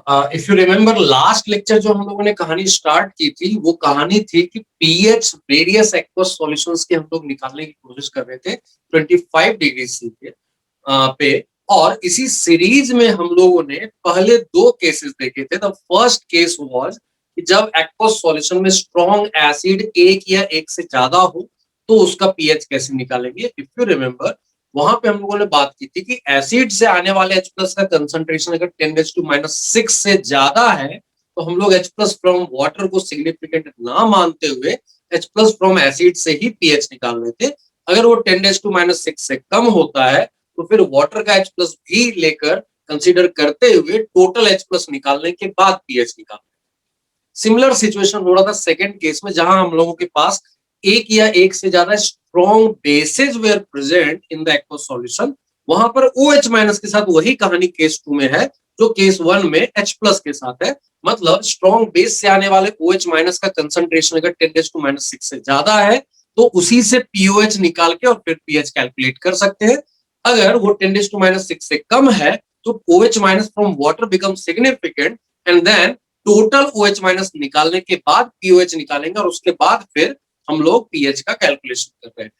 If you remember last lecture जो हम लोगों ने कहानी स्टार्ट की थी वो कहानी थी कि पीएच वेरियस एक्वस सॉल्यूशंस के हम लोग निकालने की कोशिश कर रहे थे 25 डिग्री सी पे। और इसी सीरीज में हम लोगों ने पहले दो केसेस देखे थे। द फर्स्ट केस वाज कि जब एक्वस सॉल्यूशन में स्ट्रॉन्ग एसिड एक या एक से ज्यादा हो तो उसका पीएच कैसे निकालेंगे। इफ यू रिमेम्बर वहां पे हम लोगों ने बात की थी कि एसिड से आने वाले H प्लस का कंसंट्रेशन अगर 10⁻⁻⁶ से ज्यादा है तो हम लोग H प्लस फ्रॉम वाटर को सिग्निफिकेंट ना मानते हुए H प्लस फ्रॉम एसिड से ही पीएच निकाल रहे थे। अगर वो 10⁻⁶ से कम होता है तो फिर वाटर का H प्लस भी लेकर कंसीडर करते हुए टोटल H प्लस निकालने के बाद पीएच निकाल। सिमिलर सिचुएशन हो रहा था सेकेंड केस में, जहां हम लोगों के पास एक या एक से ज्यादा strong bases were present in the aqueous solution. वहां पर OH माइनस के साथ वही कहानी केस 2 में है जो केस 1 में H प्लस के साथ है। मतलब स्ट्रॉन्ग बेस से आने वाले OH माइनस का कंसंट्रेशन अगर 10⁻⁶ से ज्यादा है तो उसी से POH निकाल के और फिर पीएच कैलकुलेट कर सकते हैं। अगर वो 10⁻⁶ से कम है तो OH minus from water become significant and then total OH minus निकालने के बाद POH निकालेंगे और उसके बाद फिर हम लोग पीएच का कैलकुलेशन कर रहे थे।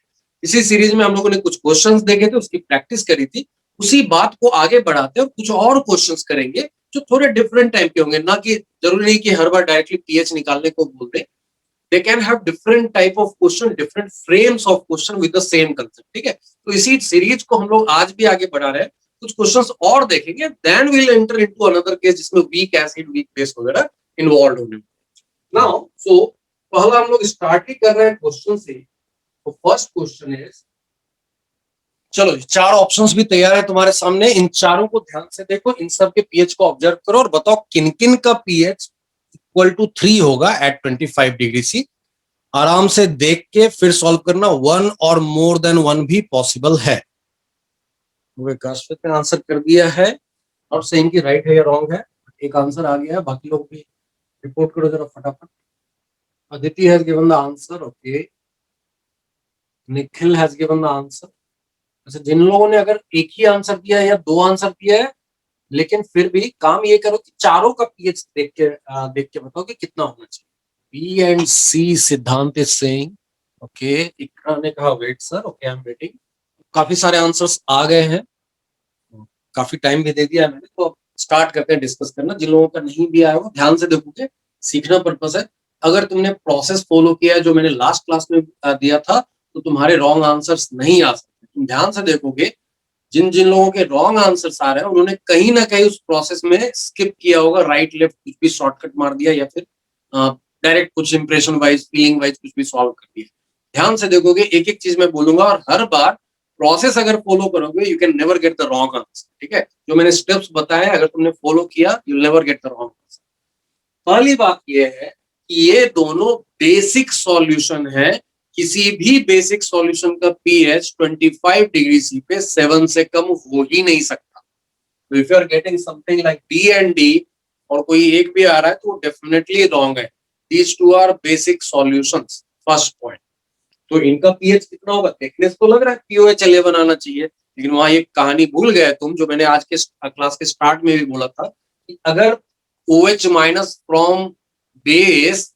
इसी सीरीज में हम लोगों ने कुछ क्वेश्चंस देखे थे, उसकी प्रैक्टिस करी थी। उसी बात को आगे बढ़ाते हैं और कुछ और क्वेश्चंस करेंगे जो थोड़े डिफरेंट टाइप के होंगे। ना कि जरूरी नहीं कि हर बार डायरेक्टली पीएच निकालने को बोल दे। They can have different type of question, different frames of question with the same concept. ठीक है, तो इसी सीरीज को हम लोग आज भी आगे बढ़ा रहे हैं। कुछ क्वेश्चंस और देखेंगे, then we will enter into another case जिसमें वीक एसिड वीक बेस वगैरह इन्वॉल्व होने। नाउ सो पहला हम लोग स्टार्ट ही कर रहे हैं क्वेश्चन से। तो फर्स्ट क्वेश्चन इज, चलो चार ऑप्शंस भी तैयार है तुम्हारे सामने, इन चारों को ध्यान से देखो, इन सब के पीएच को ऑब्जर्व करो और बताओ किन किन का पीएच इक्वल टू 3 होगा एट 25 डिग्री सी। आराम से देख के फिर सॉल्व करना, 1 और मोर देन 1 भी पॉसिबल है। ने आंसर कर दिया है और सेम की राइट है या रॉन्ग है, एक आंसर आ गया है। बाकी लोग भी रिपोर्ट करो जरा फटाफट। Aditi has given the answer. Okay. Nikhil has given the answer. अच्छा, जिन लोगों ने अगर एक ही आंसर दिया है या दो आंसर दिया है, लेकिन फिर भी काम ये करो कि चारों का पीएच देख के बताओ कि कितना होना चाहिए। बी एंड सी सिद्धांत इज सेइंग। ओके, इकरा ने कहा wait sir. Okay, I am waiting. काफी सारे आंसर्स आ गए हैं, काफी टाइम भी दे दिया है मैंने, तो स्टार्ट करते हैं डिस्कस करना। जिन लोगों का नहीं भी आया वो ध्यान से देखोगे, सीखना पर्पस है। अगर तुमने प्रोसेस फॉलो किया जो मैंने लास्ट क्लास में दिया था तो तुम्हारे रॉन्ग आंसर्स नहीं आ सकते। तुम ध्यान से देखोगे, जिन जिन लोगों के रॉन्ग आंसर्स आ रहे हैं उन्होंने कहीं ना कहीं उस प्रोसेस में स्किप किया होगा, राइट लेफ्ट कुछ भी शॉर्टकट मार दिया या फिर डायरेक्ट कुछ इंप्रेशन वाइज फीलिंग वाइज कुछ भी सॉल्व कर दिया। ध्यान से देखोगे, एक एक चीज मैं बोलूंगा और हर बार प्रोसेस अगर फॉलो करोगे you can never get the wrong answer. ठीक है, जो मैंने स्टेप्स बताए अगर तुमने फॉलो किया you never get the wrong answer. पहली बात यह है कि ये दोनों बेसिक सॉल्यूशन है। किसी भी बेसिक सॉल्यूशन का पीएच 25 डिग्री सी पे 7 से कम हो ही नहीं सकता। तो if you are getting something like D and D और कोई एक भी आ रहा है तो वो डेफिनेटली रॉन्ग है। These two are basic solutions, first point. तो इनका पीएच कितना होगा देखने से तो लग रहा है पीओएच 11 आना चाहिए, लेकिन वहां एक कहानी भूल गए तुम, जो मैंने आज के क्लास के स्टार्ट में भी बोला था कि अगर OH माइनस फ्रॉम बेस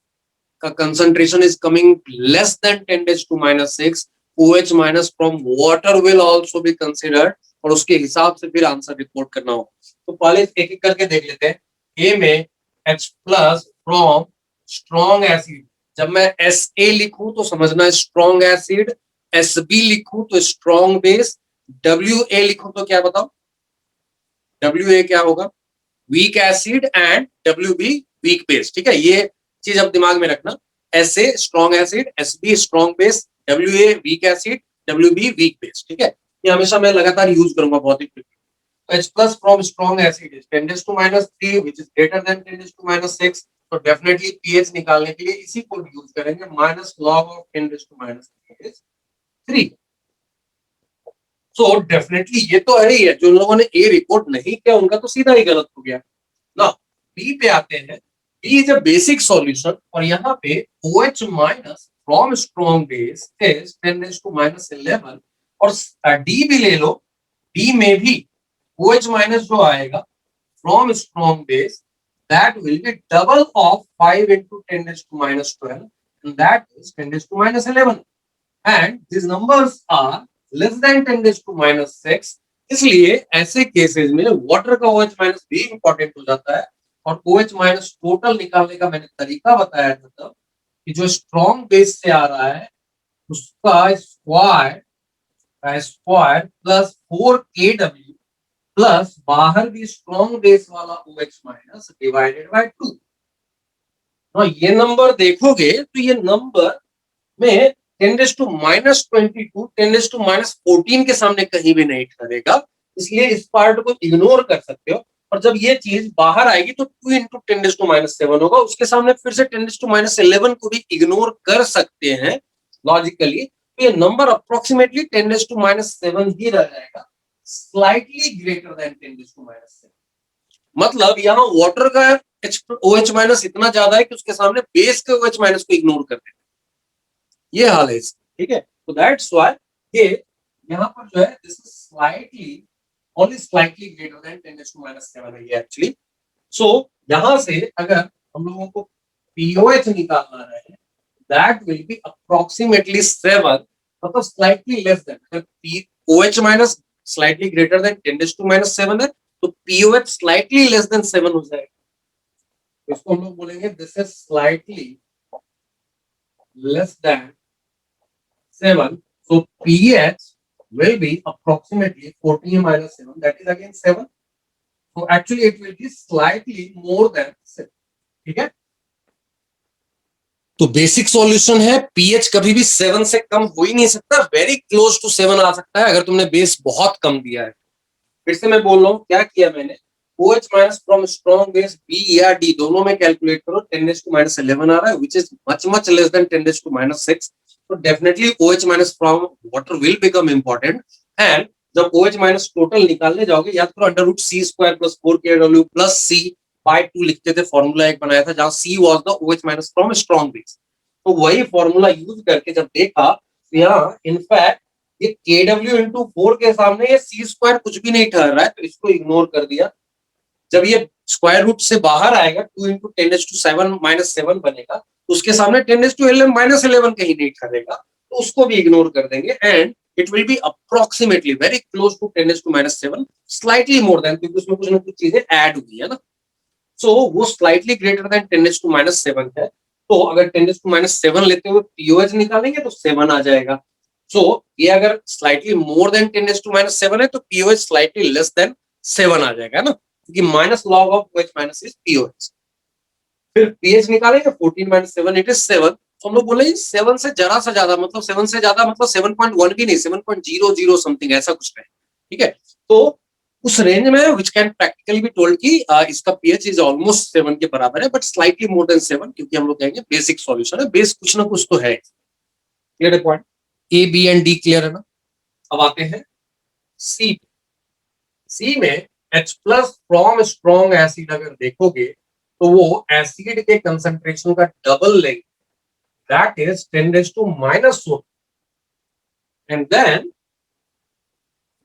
का concentration is coming less than 10⁻⁻⁶, OH minus from water will also be considered और उसके हिसाब से फिर आंसर रिपोर्ट करना होगा। तो पहले एक एक करके देख लेते हैं। ए में H plus from strong acid, जब मैं SA लिखूं तो समझना स्ट्रॉन्ग एसिड, SB लिखूं तो स्ट्रॉन्ग बेस, WA लिखूं तो क्या बताओ, WA क्या होगा, weak acid and WB weak base. ठीक है, ये चीज अब दिमाग में रखना। SA strong acid, SB strong base, WA weak acid, WB weak base. ठीक है, ये हमेशा मैं लगातार यूज करूंगा बहुत ही। H plus from strong acid is 10⁻³ which is greater than 10⁻⁶, तो डेफिनेटली पीएच निकालने के लिए इसी को यूज करेंगे, minus log of 10⁻³ 3। So definitely ये तो है ही है। जो लोगों ने ए रिपोर्ट नहीं किया उनका तो सीधा ही गलत हो गया ना। बी पे आते हैं। B is a basic solution और यहाँ पे OH minus from strong base is 10⁻⁻11 और डी भी ले लो। डी में भी OH माइनस जो आएगा from strong base that will be double of 5 into 10 raised to minus 12, and that is 10 raised to minus 11. And these numbers are less than 10 raised to minus 6. इसलिए ऐसे cases में water का OH minus भी important हो जाता है, और OH minus total निकालने का मैंने तरीका बताया था तब कि जो स्ट्रॉन्ग बेस से आ रहा है उसका स्क्वायर प्लस 4kW प्लस बाहर भी स्ट्रॉन्ग बेस वाला OH माइनस डिवाइडेड बाय 2। ये नंबर देखोगे तो ये नंबर में 10 टू माइनस 22 10 टू माइनस 14 के सामने कहीं भी नहीं ठहरेगा, इसलिए इस पार्ट को इग्नोर कर सकते हो। और जब ये चीज बाहर आएगी तो 2 इंटू 10 टू माइनस 7 होगा, उसके सामने फिर से 10 टू माइनस 11 को भी इग्नोर कर सकते हैं लॉजिकली। तो ये नंबर अप्रोक्सीमेटली 10 टू माइनस 7 ही रह जाएगा, slightly greater than 10 to minus 7। मतलब यहाँ वाटर का OH माइनस इतना ज्यादा है कि उसके सामने बेस के OH माइनस को इग्नोर कर देते हैं, ये हाल है इसका, ठीक है। तो दैट्स व्हाई ये यहाँ पर जो है this is slightly only slightly greater than 10 to minus 7 है ये एक्चुअली। सो यहां से अगर हम लोगों को POH निकालना है दैट विल बी अप्रोक्सीमेटली 7, मतलब स्लाइटली लेस देन। अगर OH minus slightly greater than 10 to minus 7 है तो POH स्लाइटली लेस देन 7 हो जाएगा। इसको हम लोग बोलेंगे this is slightly less than 7, so pH will be approximately 14 minus 7, that is again 7, so actually it will be slightly more than 7, ठीक है। तो बेसिक सॉल्यूशन है pH कभी भी 7 से कम हो ही नहीं सकता, वेरी क्लोज टू 7 आ सकता है अगर तुमने बेस बहुत कम दिया है। फिर से मैं बोल रहा हूँ क्या किया मैंने, OH minus from strong base B या D दोनों में कैलकुलेट करो, 10 टू माइनस 11 आ रहा है which is much less than 10 to minus 6, तो definitely OH minus from water will become important. And जब OH माइनस टोटल निकालने जाओगे याद करो under root C square plus 4kW plus C by 2 लिखते थे, फॉर्मूला एक बनाया था जहां C was the OH minus from strong base. तो वही फॉर्मूला यूज करके जब देखा तो यहाँ इनफैक्ट ये KW इंटू 4 के सामने ये C स्क्वायर कुछ भी नहीं ठहर रहा है, तो इसको इग्नोर कर दिया। जब ये स्क्वायर रूट से बाहर आएगा 2 इंटू 10 टू 7 माइनस 7 बनेगा, तो उसके सामने 10 टू 11 माइनस 11 कहीं नहीं ठहरेगा, तो उसको भी इग्नोर कर देंगे। And it will be approximately very close to 10 to minus 7, slightly more than, क्योंकि उसमें कुछ ना कुछ चीजें ऐड हुई है ना। सो वो slightly greater than 10 to minus 7 है। तो अगर 10 टू माइनस 7 लेते हुए POH निकालेंगे तो 7 आ जाएगा। सो ये अगर slightly more than 10 to minus 7 है तो POH स्लाइटली लेस देन 7 आ जाएगा ना, क्योंकि minus log of OH minus is POH। फिर pH निकालेंगे 14 माइनस 7 इट इज 7, तो हम लोग बोले 7 से जरा सा ज्यादा, मतलब 7 से ज्यादा मतलब 7.1 भी नहीं, 7.00 समथिंग ऐसा कुछ है, ठीक है। तो उस रेंज में which can practically be told कि इसका pH इज ऑलमोस्ट 7 के बराबर है, बट स्लाइटली मोर देन 7, क्योंकि हम लोग कहेंगे बेसिक सॉल्यूशन है, बेस कुछ ना कुछ तो है। क्लियर है point, A B and D clear है ना। अब आते हैं C। C में H plus from strong acid अगर देखोगे तो वो एसिड के कंसंट्रेशन का डबल लेंगे, that is 10 to minus 4, and then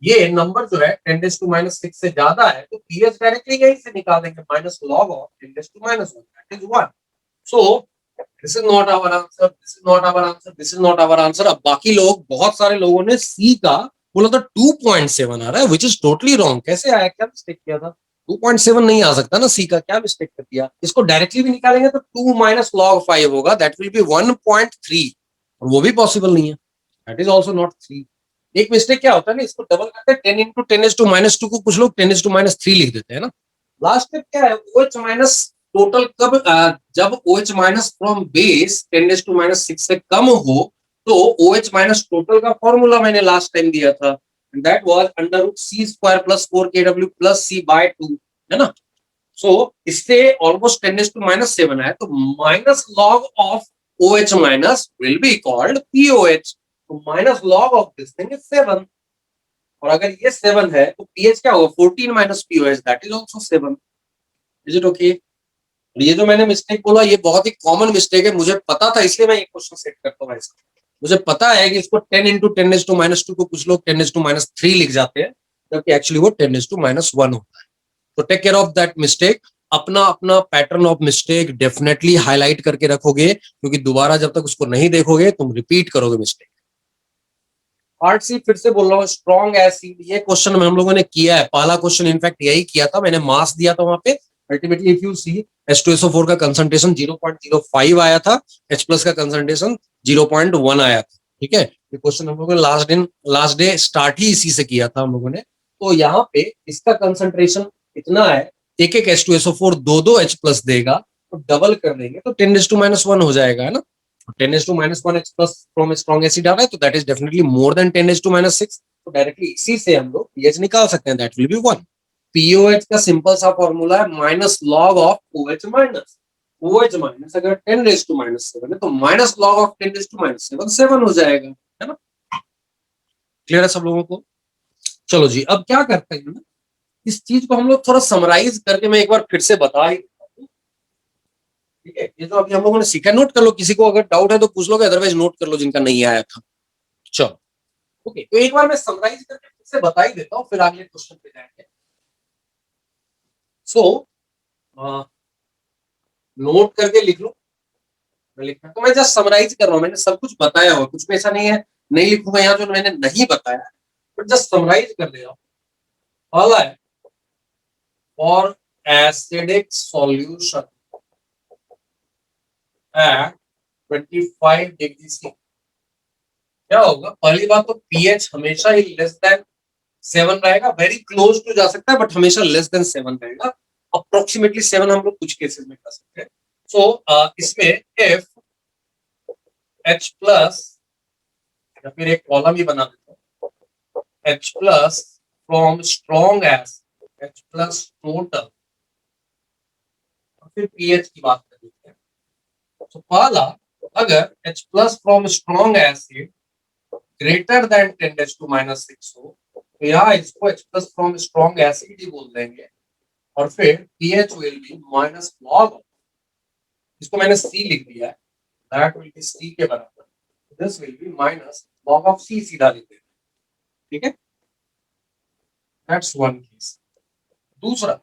ये नंबर जो है 10 टू माइनस 6 से ज्यादा है तो pH डायरेक्टली यहीं से निकाल देंगे, minus log of 10 to minus 1, that is 1। So this is not our answer, this is not our answer, this is not our answer. अब बाकी लोग, बहुत सारे लोगों ने C का बोला था 2.7 आ रहा है, विच इज टोटली रॉन्ग। कैसे आया, क्या मिस्टेक किया था? 2.7 नहीं आ सकता ना C का, क्या मिस्टेक कर दिया? इसको डायरेक्टली भी निकालेंगे तो 2 माइनस लॉग 5 होगा, दैट विल बी 1.3, और वो भी पॉसिबल नहीं है, दैट इज ऑल्सो नॉट 3। एक मिस्टेक क्या होता है ना, इसको डबल करते हैं 10 इंटू 10 टू माइनस 2 को कुछ लोग 10 टू माइनस 3 लिख देते हैं ना। लास्ट स्टेप क्या है, OH माइनस टोटल कब, जब OH minus from base 10 to minus 6 से कम हो तो OH माइनस टोटल का फॉर्मूला मैंने लास्ट टाइम दिया था, that was under root C square plus 4kW plus C by 2, है ना। सो इससे ऑलमोस्ट 10 टू माइनस 7 है, तो minus log of OH minus will be called POH, तो minus log of this thing is 7, और अगर ये 7 है तो pH क्या होगा, 14 minus POH, that is also 7। Is it okay? ये जो मैंने मिस्टेक बोला ये बहुत ही कॉमन मिस्टेक है, मुझे पता था, इसलिए मैं ये क्वेश्चन सेट करता हूँ ऐसा। मुझे पता है कि इसको 10 इंटू 10 टू माइनस 2 को कुछ लोग 10 टू माइनस 3 लिख जाते हैं, जबकि एक्चुअली वो 10 टू माइनस 1 होता है। तो take care of that mistake. अपना अपना pattern of mistake definitely highlight करके रखोगे, क्योंकि दोबारा जब तक उसको नहीं देखोगे तुम रिपीट करोगे मिस्टेक। पार्ट सी फिर से बोल रहा हूँ, स्ट्रॉन्ग एसिड, ये क्वेश्चन में हम लोगों ने किया है, पहला क्वेश्चन इनफैक्ट यही किया था, मैंने मास दिया था वहां पे। Ultimately if you see H2SO4 का कंसंट्रेशन 0.05 आया था, H+ का कंसंट्रेशन 0.1 आया था। ठीक है, ये क्वेश्चन हम लोगों ने लास्ट डे स्टार्ट ही इसी से किया था हम लोगों ने। तो यहाँ पे इसका कंसंट्रेशन इतना है, एक एक H2SO4 दो H+ देगा, तो डबल कर देंगे तो 10⁻⁻1 हो जाएगा, है ना। 10⁻⁻1 H+ फ्रॉम स्ट्रॉन्ग एसिड आ रहा है, तो that is definitely more than 10⁻⁶। तो डायरेक्टली इसी से हम लोग पीएच निकाल सकते हैं, दैट विल बी 1। पीओएच का सिंपल सा फॉर्मूला है minus log of OH minus. OH minus अगर 10⁻⁻7 है तो माइनस लॉग ऑफ 10⁻⁻7 7 हो जाएगा, है ना। क्लियर है सब लोगों को? चलो जी, अब क्या करते हैं ना, इस चीज को हम लोग थोड़ा समराइज करके मैं एक बार फिर से बता ही, ठीक है। ये तो अभी हम लोगों ने सीखा, नोट कर लो, किसी को अगर डाउट है तो पूछ लोगे, अदरवाइज नोट कर लो जिनका नहीं आया था। चलो ओके, तो एक बार मैं समराइज करके फिर से बता ही देता हूँ, फिर अगले क्वेश्चन पे जाएंगे। सो नोट करके लिख लो, मैं लिख रहा तो मैं जस्ट समराइज कर रहा हूँ, मैंने सब कुछ बताया हुआ, कुछ में ऐसा नहीं है नहीं लिखूंगा यहाँ जो मैंने नहीं बताया, बट जस्ट समराइज कर दे रहा हूँ। पहला है for acidic solution at 25 degree C, क्या होगा? पहली बात तो पीएच हमेशा ही लेस देन 7 रहेगा, वेरी क्लोज टू जा सकता है बट हमेशा लेस देन 7 रहेगा। अप्रोक्सीमेटली 7 हम लोग कुछ केसेस में कर सकते हैं। सो इसमें इफ H+ या फिर एक कॉलम ही बना देता हूँ, H+ from strong acid, H+ total, और फिर पीएच की बात कर लेते हैं। तो पहला, अगर H+ from strong acid greater than 10⁻⁻6 हो, तो यहाँ इसको H+ फ्रॉम स्ट्रॉन्ग एसिड ही बोल देंगे, और फिर pH will be minus log, इसको मैंने C लिख दिया है, दैट विल बी C के बराबर, this will be minus log of C सीधा लिख देते हैं, ठीक है। That's one case. दूसरा,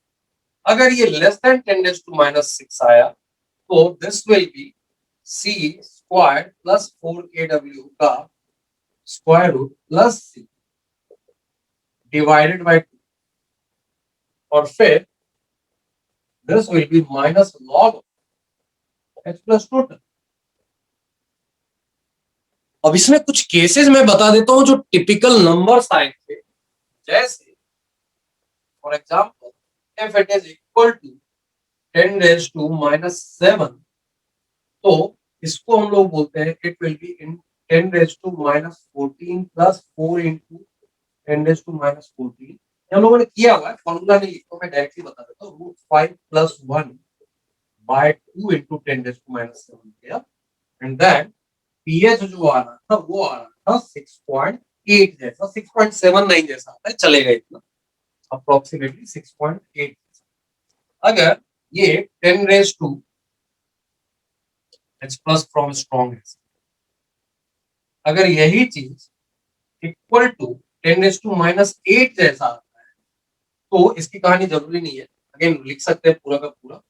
अगर ये लेस देन 10⁻⁻6 आया तो this will be C square plus 4KW का square root plus C divided by 2, और फिर this will be minus log H+ total. अब इसमें कुछ केसेस मैं बता देता हूं जो टिपिकल नंबर्स आए थे, जैसे for example if it is equal to 10⁻⁻7, तो इसको हम लोग बोलते हैं it will be in 10⁻⁻14 plus 4 into 10⁻⁻14। हम लोगों ने किया हुआ है, फॉर्मूला नहीं लिखा, मैं डायरेक्टली बता देता हूँ, √5 + 1 by 2 into 10⁻⁻7 किया, एंड देन पीएच जो आ रहा था वो आ रहा था 6.8 जैसा, 6.79 जैसा आता है, चलेगा इतना, अप्रोक्सीमेटली 6.8। अगर ये 10⁻⁻H+ फ्रॉम स्ट्रॉन्ग एसिड, अगर यही चीज इक्वल टू 10⁻⁻8 जैसा आता है, तो इसकी कहानी जरूरी नहीं है, अगेन लिख सकते हैं पूरा का पूरा,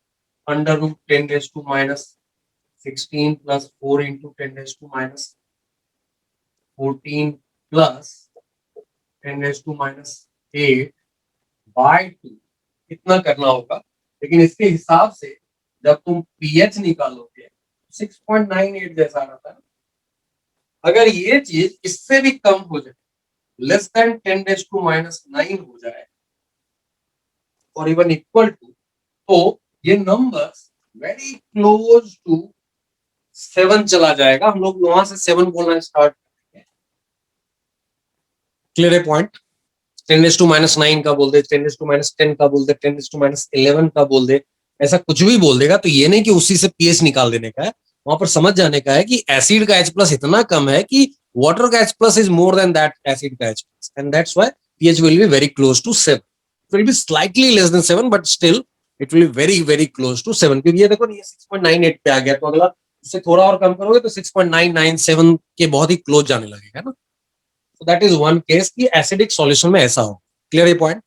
√10⁻⁻16 प्लस 4 into 10⁻⁻14 प्लस 10⁻⁻8 बाय 2, इतना करना होगा। लेकिन इसके हिसाब से जब तुम पीएच निकालोगे 6.98 जैसा रहता है। अगर ये चीज इससे भी कम हो जाए, लेस देन 10⁻⁻9 हो जाए, और इवन इक्वल टू, तो ये नंबर्स वेरी क्लोज टू 7 चला जाएगा, हम लोग वहां से 7 बोलना स्टार्ट करेंगे। क्लियर है पॉइंट? 10⁻⁻9 का बोल दे, 10⁻10 का बोल दे, 10⁻11 का बोल दे, ऐसा कुछ भी बोल देगा, तो ये नहीं कि उसी से पीएच निकाल देने का है, वहां पर समझ जाने का है कि एसिड का H+ इतना कम है कि वाटर का H+ is more than that acid का H+, and that's why pH will be very close to 7, it will be slightly less than 7 but still it will be very very close to 7, क्योंकि ये देखो ये 6.98 पे आ गया, तो अगला उससे थोड़ा और कम करोगे तो 6.997 के बहुत ही क्लोज जाने लगेगा ना। So that is one case कि एसिडिक सॉल्यूशन में ऐसा हो। क्लियर ये पॉइंट?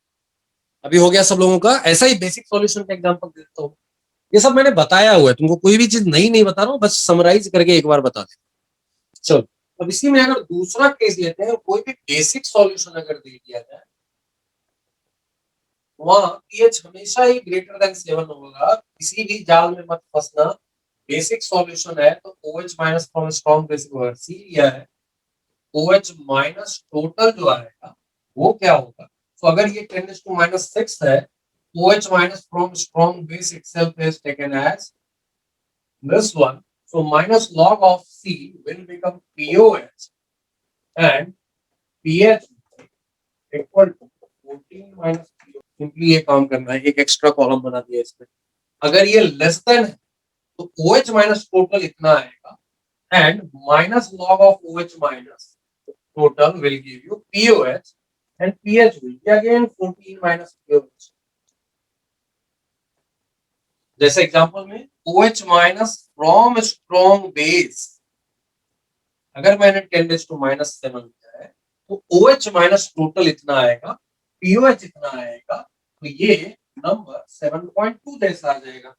अभी हो गया सब लोगों का? ऐसा ही बेसिक सॉल्यूशन का एग्जांपल देता हूँ। ये सब मैंने बताया हुआ है तुमको, कोई भी चीज नई नहीं बता रहा हूँ, बस समराइज करके एक बार बता दे। चलो, अब इसी में अगर दूसरा केस लेते हैं, कोई भी बेसिक सॉल्यूशन अगर दे दिया जाए, वहां पीएच हमेशा ही ग्रेटर देन 7 होगा, किसी भी जाल में मत फंसना। बेसिक सॉल्यूशन है तो OH minus from strong basic अगर सी लिया है, OH माइनस टोटल जो आएगा वो क्या होगा? तो अगर ये 10⁻⁶ है, OH minus from strong base itself is taken as this one. So minus log of C will become POH and pH equal to 14 minus POH. Simply ये काम करना है, एक एक्स्ट्रा कॉलम बना दिया इसमें। अगर ये लेस देन है तो OH माइनस टोटल इतना आएगा and minus log of OH minus total will give you POH and pH will be again 14 minus POH. जैसे एग्जांपल में OH minus from strong base, अगर मैंने 10⁻⁷ किया है तो OH माइनस टोटल इतना आएगा, POH इतना आएगा, तो ये नंबर 7.2 जैसा आ जाएगा।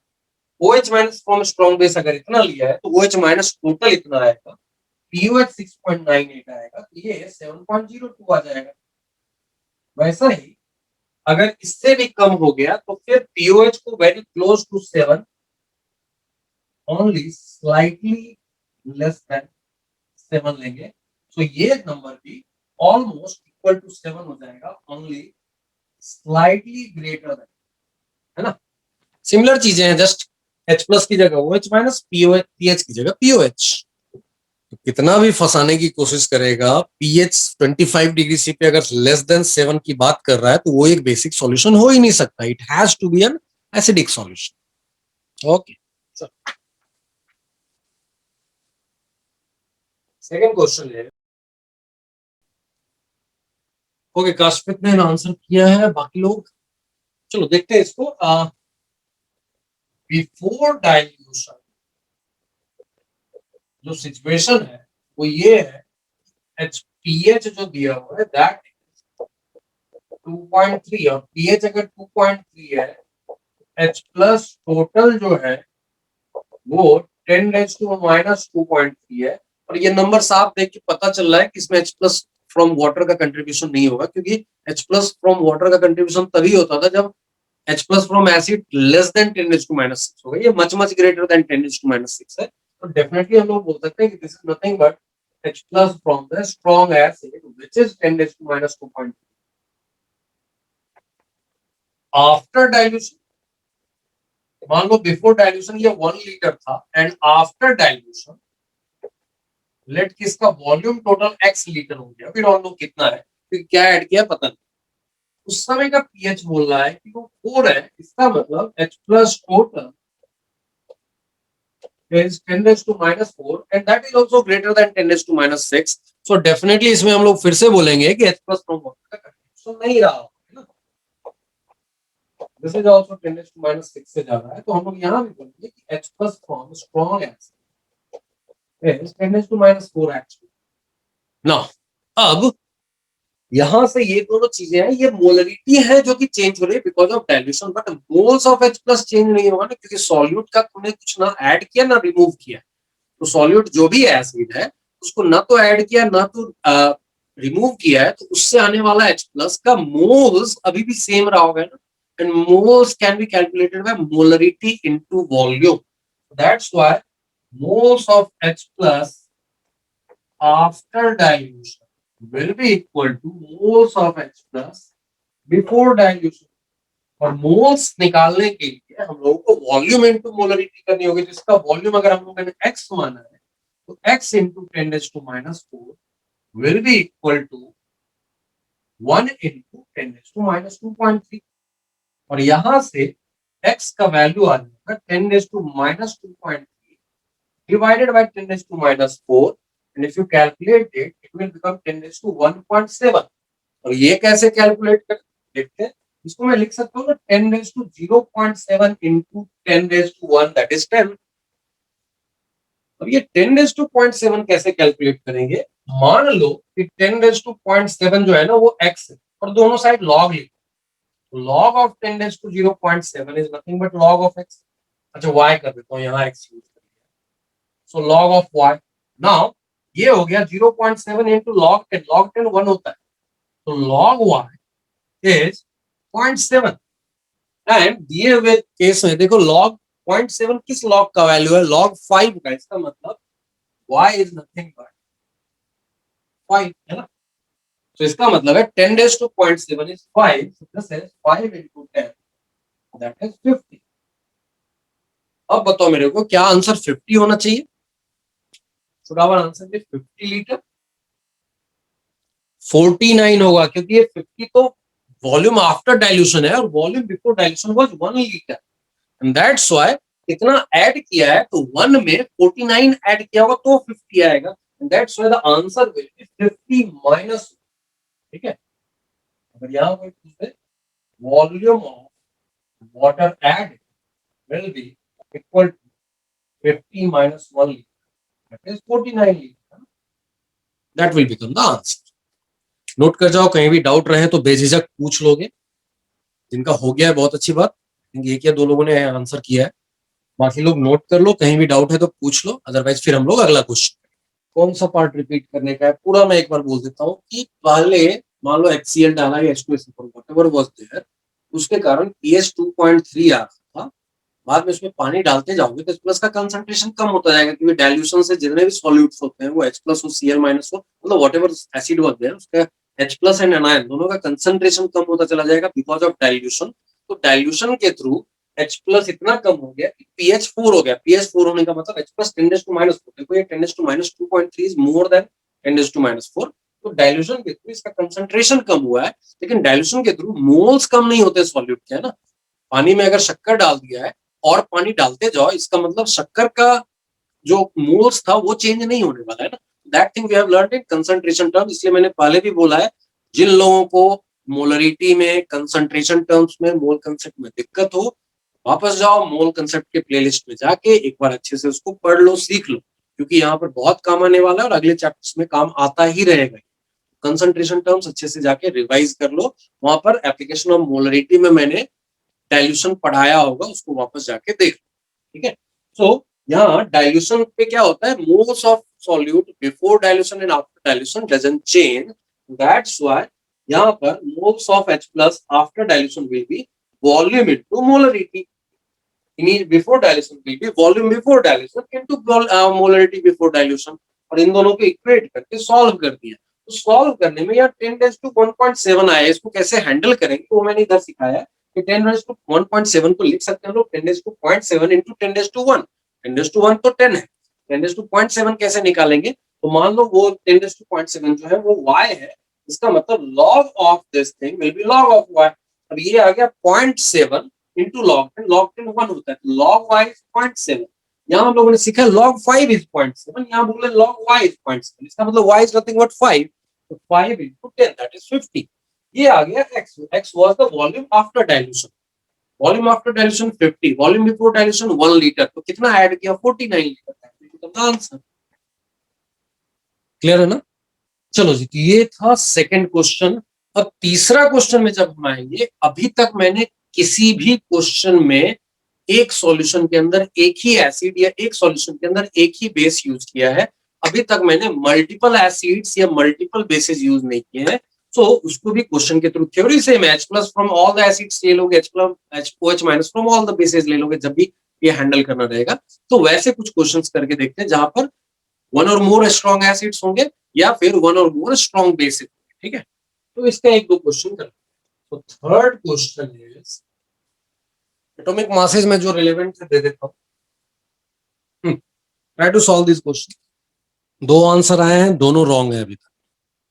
OH minus from strong base अगर इतना लिया है तो OH माइनस टोटल इतना आएगा, POH 6.98 आएगा, तो ये 7.02 आ जाएगा। वैसा ही अगर इससे भी कम हो गया तो फिर POH को very close to 7, only slightly less than 7 लेंगे, तो ये नंबर भी ऑलमोस्ट इक्वल टू 7 हो जाएगा, only slightly greater than, है ना? सिमिलर चीजें हैं, जस्ट H प्लस की जगह OH माइनस, PH की जगह POH। तो कितना भी फंसाने की कोशिश करेगा, pH 25 डिग्री सी पे अगर लेस देन 7 की बात कर रहा है तो वो एक बेसिक सॉल्यूशन हो ही नहीं सकता, it has to be an acidic solution. Okay, second question है। ओके, काश्मीर ने आंसर किया है, बाकी लोग चलो देखते हैं इसको। बिफोर डाइल्यूशन जो सिचुएशन है वो ये है, pH जो दिया हुआ है दैट 2.3 और pH अगर 2.3 है, H प्लस टोटल जो है वो 10⁻⁻2.3 है, और ये नंबर साफ देख के पता चल रहा है कि इसमें H प्लस फ्रॉम वाटर का कंट्रीब्यूशन नहीं होगा, क्योंकि H प्लस फ्रॉम वाटर का कंट्रीब्यूशन तभी होता था जब H plus from acid less than 10⁻⁶ होगा। ये मच ग्रेटर देन 10⁻�6 है, तो डेफिनेटली हम लोग बोल सकते हैं कि this is nothing but H plus from the strong acid which is 10⁻⁻2.3। After dilution, मान लो बिफोर डाइल्यूशन ये 1 लीटर था एंड आफ्टर डाइल्यूशन लेट किसका वॉल्यूम टोटल x लीटर हो गया, वी डोंट नो कितना है, फिर क्या ऐड किया पता नहीं। उस समय का pH बोल रहा है कि वो 4 है, इसका मतलब H plus total is 10⁻⁴ and that is also greater than 10⁻⁶. So definitely इसमें हम लोग फिर से बोलेंगे कि H plus from water का कंट्रीब्यूशन नहीं रहा है ना। This is also 10⁻⁶ से ज्यादा है, तो हम लोग यहाँ भी बोलेंगे कि H plus from strong acid is 10⁻⁴ actually. Now, अब यहां से ये दोनों चीजें हैं, ये मोलरिटी है जो कि चेंज हो रही है because of dilution, but moles of H plus change नहीं होगा ना, क्योंकि सॉल्यूट का तुमने कुछ ना ऐड किया ना रिमूव किया। तो सॉल्यूट जो भी एसिड है उसको ना तो ऐड किया ना तो रिमूव किया है, तो उससे आने वाला H प्लस का मोल्स अभी भी सेम रहा होगा ना, and moles can be calculated by molarity into volume. That's why moles of H plus after dilution will be equal to moles of H plus before dilution। और moles निकालने के लिए हम लोगों को वॉल्यूम इनटू मोलरिटी करनी होगी, जिसका वॉल्यूम अगर हम लोगों ने x माना है तो x into 10⁻⁴ will be equal to 1 into 10⁻⁻2.3, और यहां से x का वैल्यू आ जाएगा 10⁻⁻2.3 divided by 10⁻⁴, and if you calculate it, it will become 10⁻⁴ और ये कैसे कैलकुलेट कर देखते हैं। इसको मैं लिख सकता हूँ ना 10⁻⁷ इंटू 10⁻⁴ दैट इज 10। अब ये 10⁻⁷ कैसे कैलकुलेट करेंगे, मान लो कि 10⁻⁷ जो है ना वो x है और दोनों साइड लॉग लिखो, log of 10 raised to 0.7 is nothing but log of x. अच्छा y कर देता हूँ, यहाँ x यूज कर लिया, so log of y. now ये हो गया 0.7 into log 10. log 10 1 होता है, तो log y is 0.7. एंड दिए हुए केस में देखो log 0.7 किस log का वैल्यू है, log 5 का. इसका मतलब y is nothing but 5 है ना. तो इसका मतलब है 10 raised to 0.7 is 5. So this is 5 into 10, that is 50. अब बताओ मेरे को, क्या आंसर 50 होना चाहिए? Should our answer be 50 litre? 49 होगा, क्योंकि ये 50 तो वॉल्यूम आफ्टर डाइल्यूशन है और volume before dilution was 1 litre, and that's why इतना ऐड किया है तो 1 में 49 ऐड किया होगा तो 50 आएगा, and that's why the answer will be 50 minus. ठीक है, अगर यहां कोई पूछे volume of water add will be equal to 50 minus 1 liter, that is 49 liter. That will become the answer. Note कर जाओ, कहीं भी डाउट रहे तो बेझिझक पूछ लोगे. जिनका हो गया है बहुत अच्छी बात, एक या दो लोगों ने आंसर किया है, बाकी लोग नोट कर लो, कहीं भी डाउट है तो पूछ लो, अदरवाइज फिर हम लोग अगला क्वेश्चन. कौन सा पार्ट रिपीट करने का है पूरा मैं एक बार बोल देता हूँ कि पहले मान लो HCl डाला या H2SO4 व्हाटएवर वाज देयर, उसके कारण pH 2.3 आ रहा था. बाद में उसमें पानी डालते जाओगे तो H+ का कंसंट्रेशन कम होता जाएगा, क्योंकि डाइल्यूशन से जितने भी सॉल्यूट्स होते हैं वो H+ हो Cl- हो, मतलब व्हाटएवर एसिड वाज देयर, उसका H+ एंड एनायन दोनों का कंसंट्रेशन कम होता चला जाएगा बिकॉज ऑफ डाइल्यूशन. तो डाइल्यूशन के थ्रू H+ इतना कम हो गया कि pH 4 हो गया. pH 4 होने का मतलब H+ 10⁻⁴. देखो ये 10⁻2.3 इज मोर देन 10⁻⁴. तो डाइल्यूशन के थ्रू इसका कंसंट्रेशन कम हुआ है, लेकिन डाइल्यूशन के थ्रू मोल्स कम नहीं होते सॉल्यूट के, है ना. पानी में अगर शक्कर डाल दिया है और पानी डालते जाओ, इसका मतलब शक्कर का जो मोल्स था वो चेंज नहीं होने वाला है ना. That thing we have learned in concentration terms. इसलिए मैंने पहले भी बोला है, जिन लोगों को मोलरिटी में, कंसंट्रेशन टर्म्स में, मोल कंसेप्ट में दिक्कत हो, वापस जाओ मोल कंसेप्ट के प्लेलिस्ट में जाके एक बार अच्छे से उसको पढ़ लो, सीख लो, क्योंकि यहाँ पर बहुत काम आने वाला है और अगले चैप्टर्स में काम आता ही रहेगा. कंसंट्रेशन टर्म्स अच्छे से जाके रिवाइज कर लो, वहां पर एप्लीकेशन ऑफ मोलरिटी में मैंने डाइल्यूशन पढ़ाया होगा, उसको वापस जाके देख लो. ठीक है, सो यहाँ डाइल्यूशन पे क्या होता है, moles of solute before dilution and after dilution doesn't change. That's why यहाँ पर moles of H+ after dilution will be volume into molarity. Before dilution will be volume before dilution into molarity before dilution. और इन दोनों को equate करके solve कर दिया. तो solve करने में यार 10⁻1.7 आया, इसको कैसे हैंडल करेंगे वो मैंने इधर सिखाया है कि 10⁻1.7 को लिख सकते हैं लोग 10⁻0.7 इंटू 10⁻1. 10⁻1 तो 10 है, 10⁻0.7 कैसे निकालेंगे, तो मान लो वो 10⁻0.7 जो है वो y है, इसका मतलब log of this thing will be log of y. अब ये आ गया 0.7 इंटू log 10. log 10 1 होता है, तो log y is 0.7. यहाँ हम लोगों ने सीखा log 5 is 0.7, यहाँ बोले log y is 0.7, इसका मतलब y is nothing but 5. तो 5 into 10 that is 50. ये आ गया x. x was the volume after dilution. Volume after dilution 50, volume before dilution 1 litre. तो कितना ऐड किया, 49 लीटर. आंसर क्लियर है ना. चलो जी, तो ये था सेकंड क्वेश्चन. अब तीसरा क्वेश्चन में जब हम आएंगे, अभी तक मैंने किसी भी क्वेश्चन में एक सॉल्यूशन के अंदर एक ही एसिड या एक सॉल्यूशन के अंदर एक ही बेस यूज किया है. अभी तक मैंने मल्टीपल एसिड्स या मल्टीपल बेसेस यूज नहीं किए हैं. सो उसको भी क्वेश्चन के थ्रू थ्योरी सेम है, H+ from all the acids ले लोगे, OH- from all the bases ले लोगे, जब भी ये हैंडल करना रहेगा. तो वैसे कुछ क्वेश्चंस करके देखते हैं जहां पर वन और मोर स्ट्रॉन्ग एसिड्स होंगे या फिर वन और मोर स्ट्रॉन्ग बेसिस. ठीक है, तो इसका एक दो क्वेश्चन करते हैं. तो third question is atomic masses में जो रिलेवेंट है दे देता हूं. Try to solve this question. दो आंसर आए हैं, दोनों रॉन्ग है अभी तक.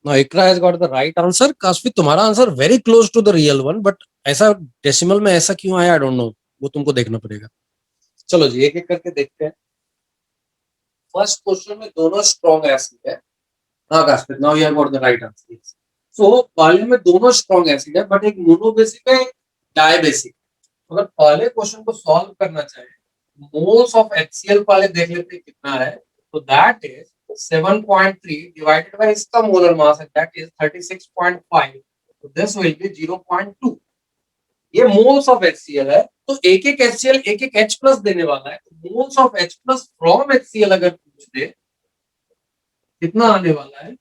Now Ikra has got the right answer. Kashvi तुम्हारा answer very close to the real one, but ऐसा डेसिमल में ऐसा क्यों आया, आई डोंट नो, वो तुमको देखना पड़ेगा. चलो जी, एक एक करके देखते हैं. फर्स्ट क्वेश्चन में दोनों स्ट्रॉन्ग एसिड है. हाँ Kashvi, now you have got the right answer. So पहले में दोनों स्ट्रॉन्ग एसिड है, बट एक मोनोबेसिक है, डायबेसिक. अगर पहले क्वेश्चन को सॉल्व करना चाहे, मोल्स ऑफ HCl पहले देख लेते हैं कितना है. तो दैट इज 7.3 डिवाइडेड बाय इसका मोलर मास है, that is 36.5. So this will be 0.2. ये मोल्स ऑफ HCl है, तो एक एक HCl एक एक H प्लस देने वाला है। Moles of H plus from HCl अगर पूछ दे कितना आने वाला है,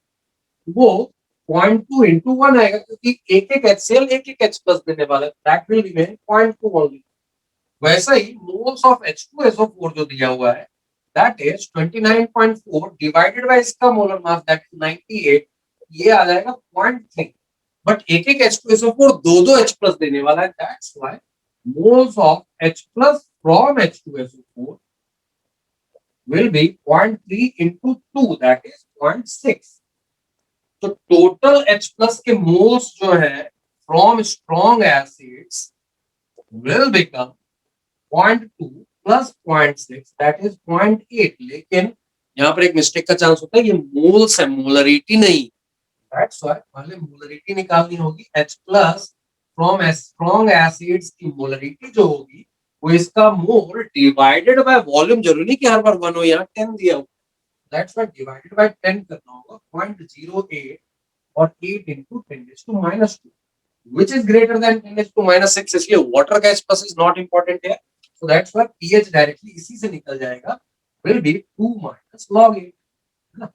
वो 0.2 into 1 आएगा, क्योंकि एक एक HCl एक एक H प्लस देने वाला है, दैट विल रिमेन 0.2 ओनली। वैसा ही मोल्स ऑफ H2SO4 जो दिया हुआ है दैट इज 29.4 डिवाइडेड बाय इसका मोलर मास दैट इज 98, ये आ जाएगा 0.3। बट एक एक H2SO4 दो दो H प्लस देने वाला है, that's why moles of H plus from H2SO4 will be 0.3 into 2 that is 0.6। तो टोटल H प्लस के मोल्स जो है from strong acids will become 0.2 plus 0.6 that is 0.8। लेकिन यहाँ पर एक मिस्टेक का चांस होता है, ये मोल्स है, मोलरिटी नहीं। That's why पहले मोलरिटी निकालनी होगी। H plus from strong acids की मोलरिटी जो होगी वो इसका मोल डिवाइडेड बाय वॉल्यूम, जरूरी नहीं कि हर बार 1 हो, यहाँ 10 दिया हो, दैट्स व्हाई डिवाइडेड बाय 10 करना होगा, 0.08 और 8 into 10⁻², which is greater than 10⁻6। इसलिए वाटर का H plus is not important है, so that's why pH directly इसी से निकल जाएगा, will be 2 minus log 8, है ना,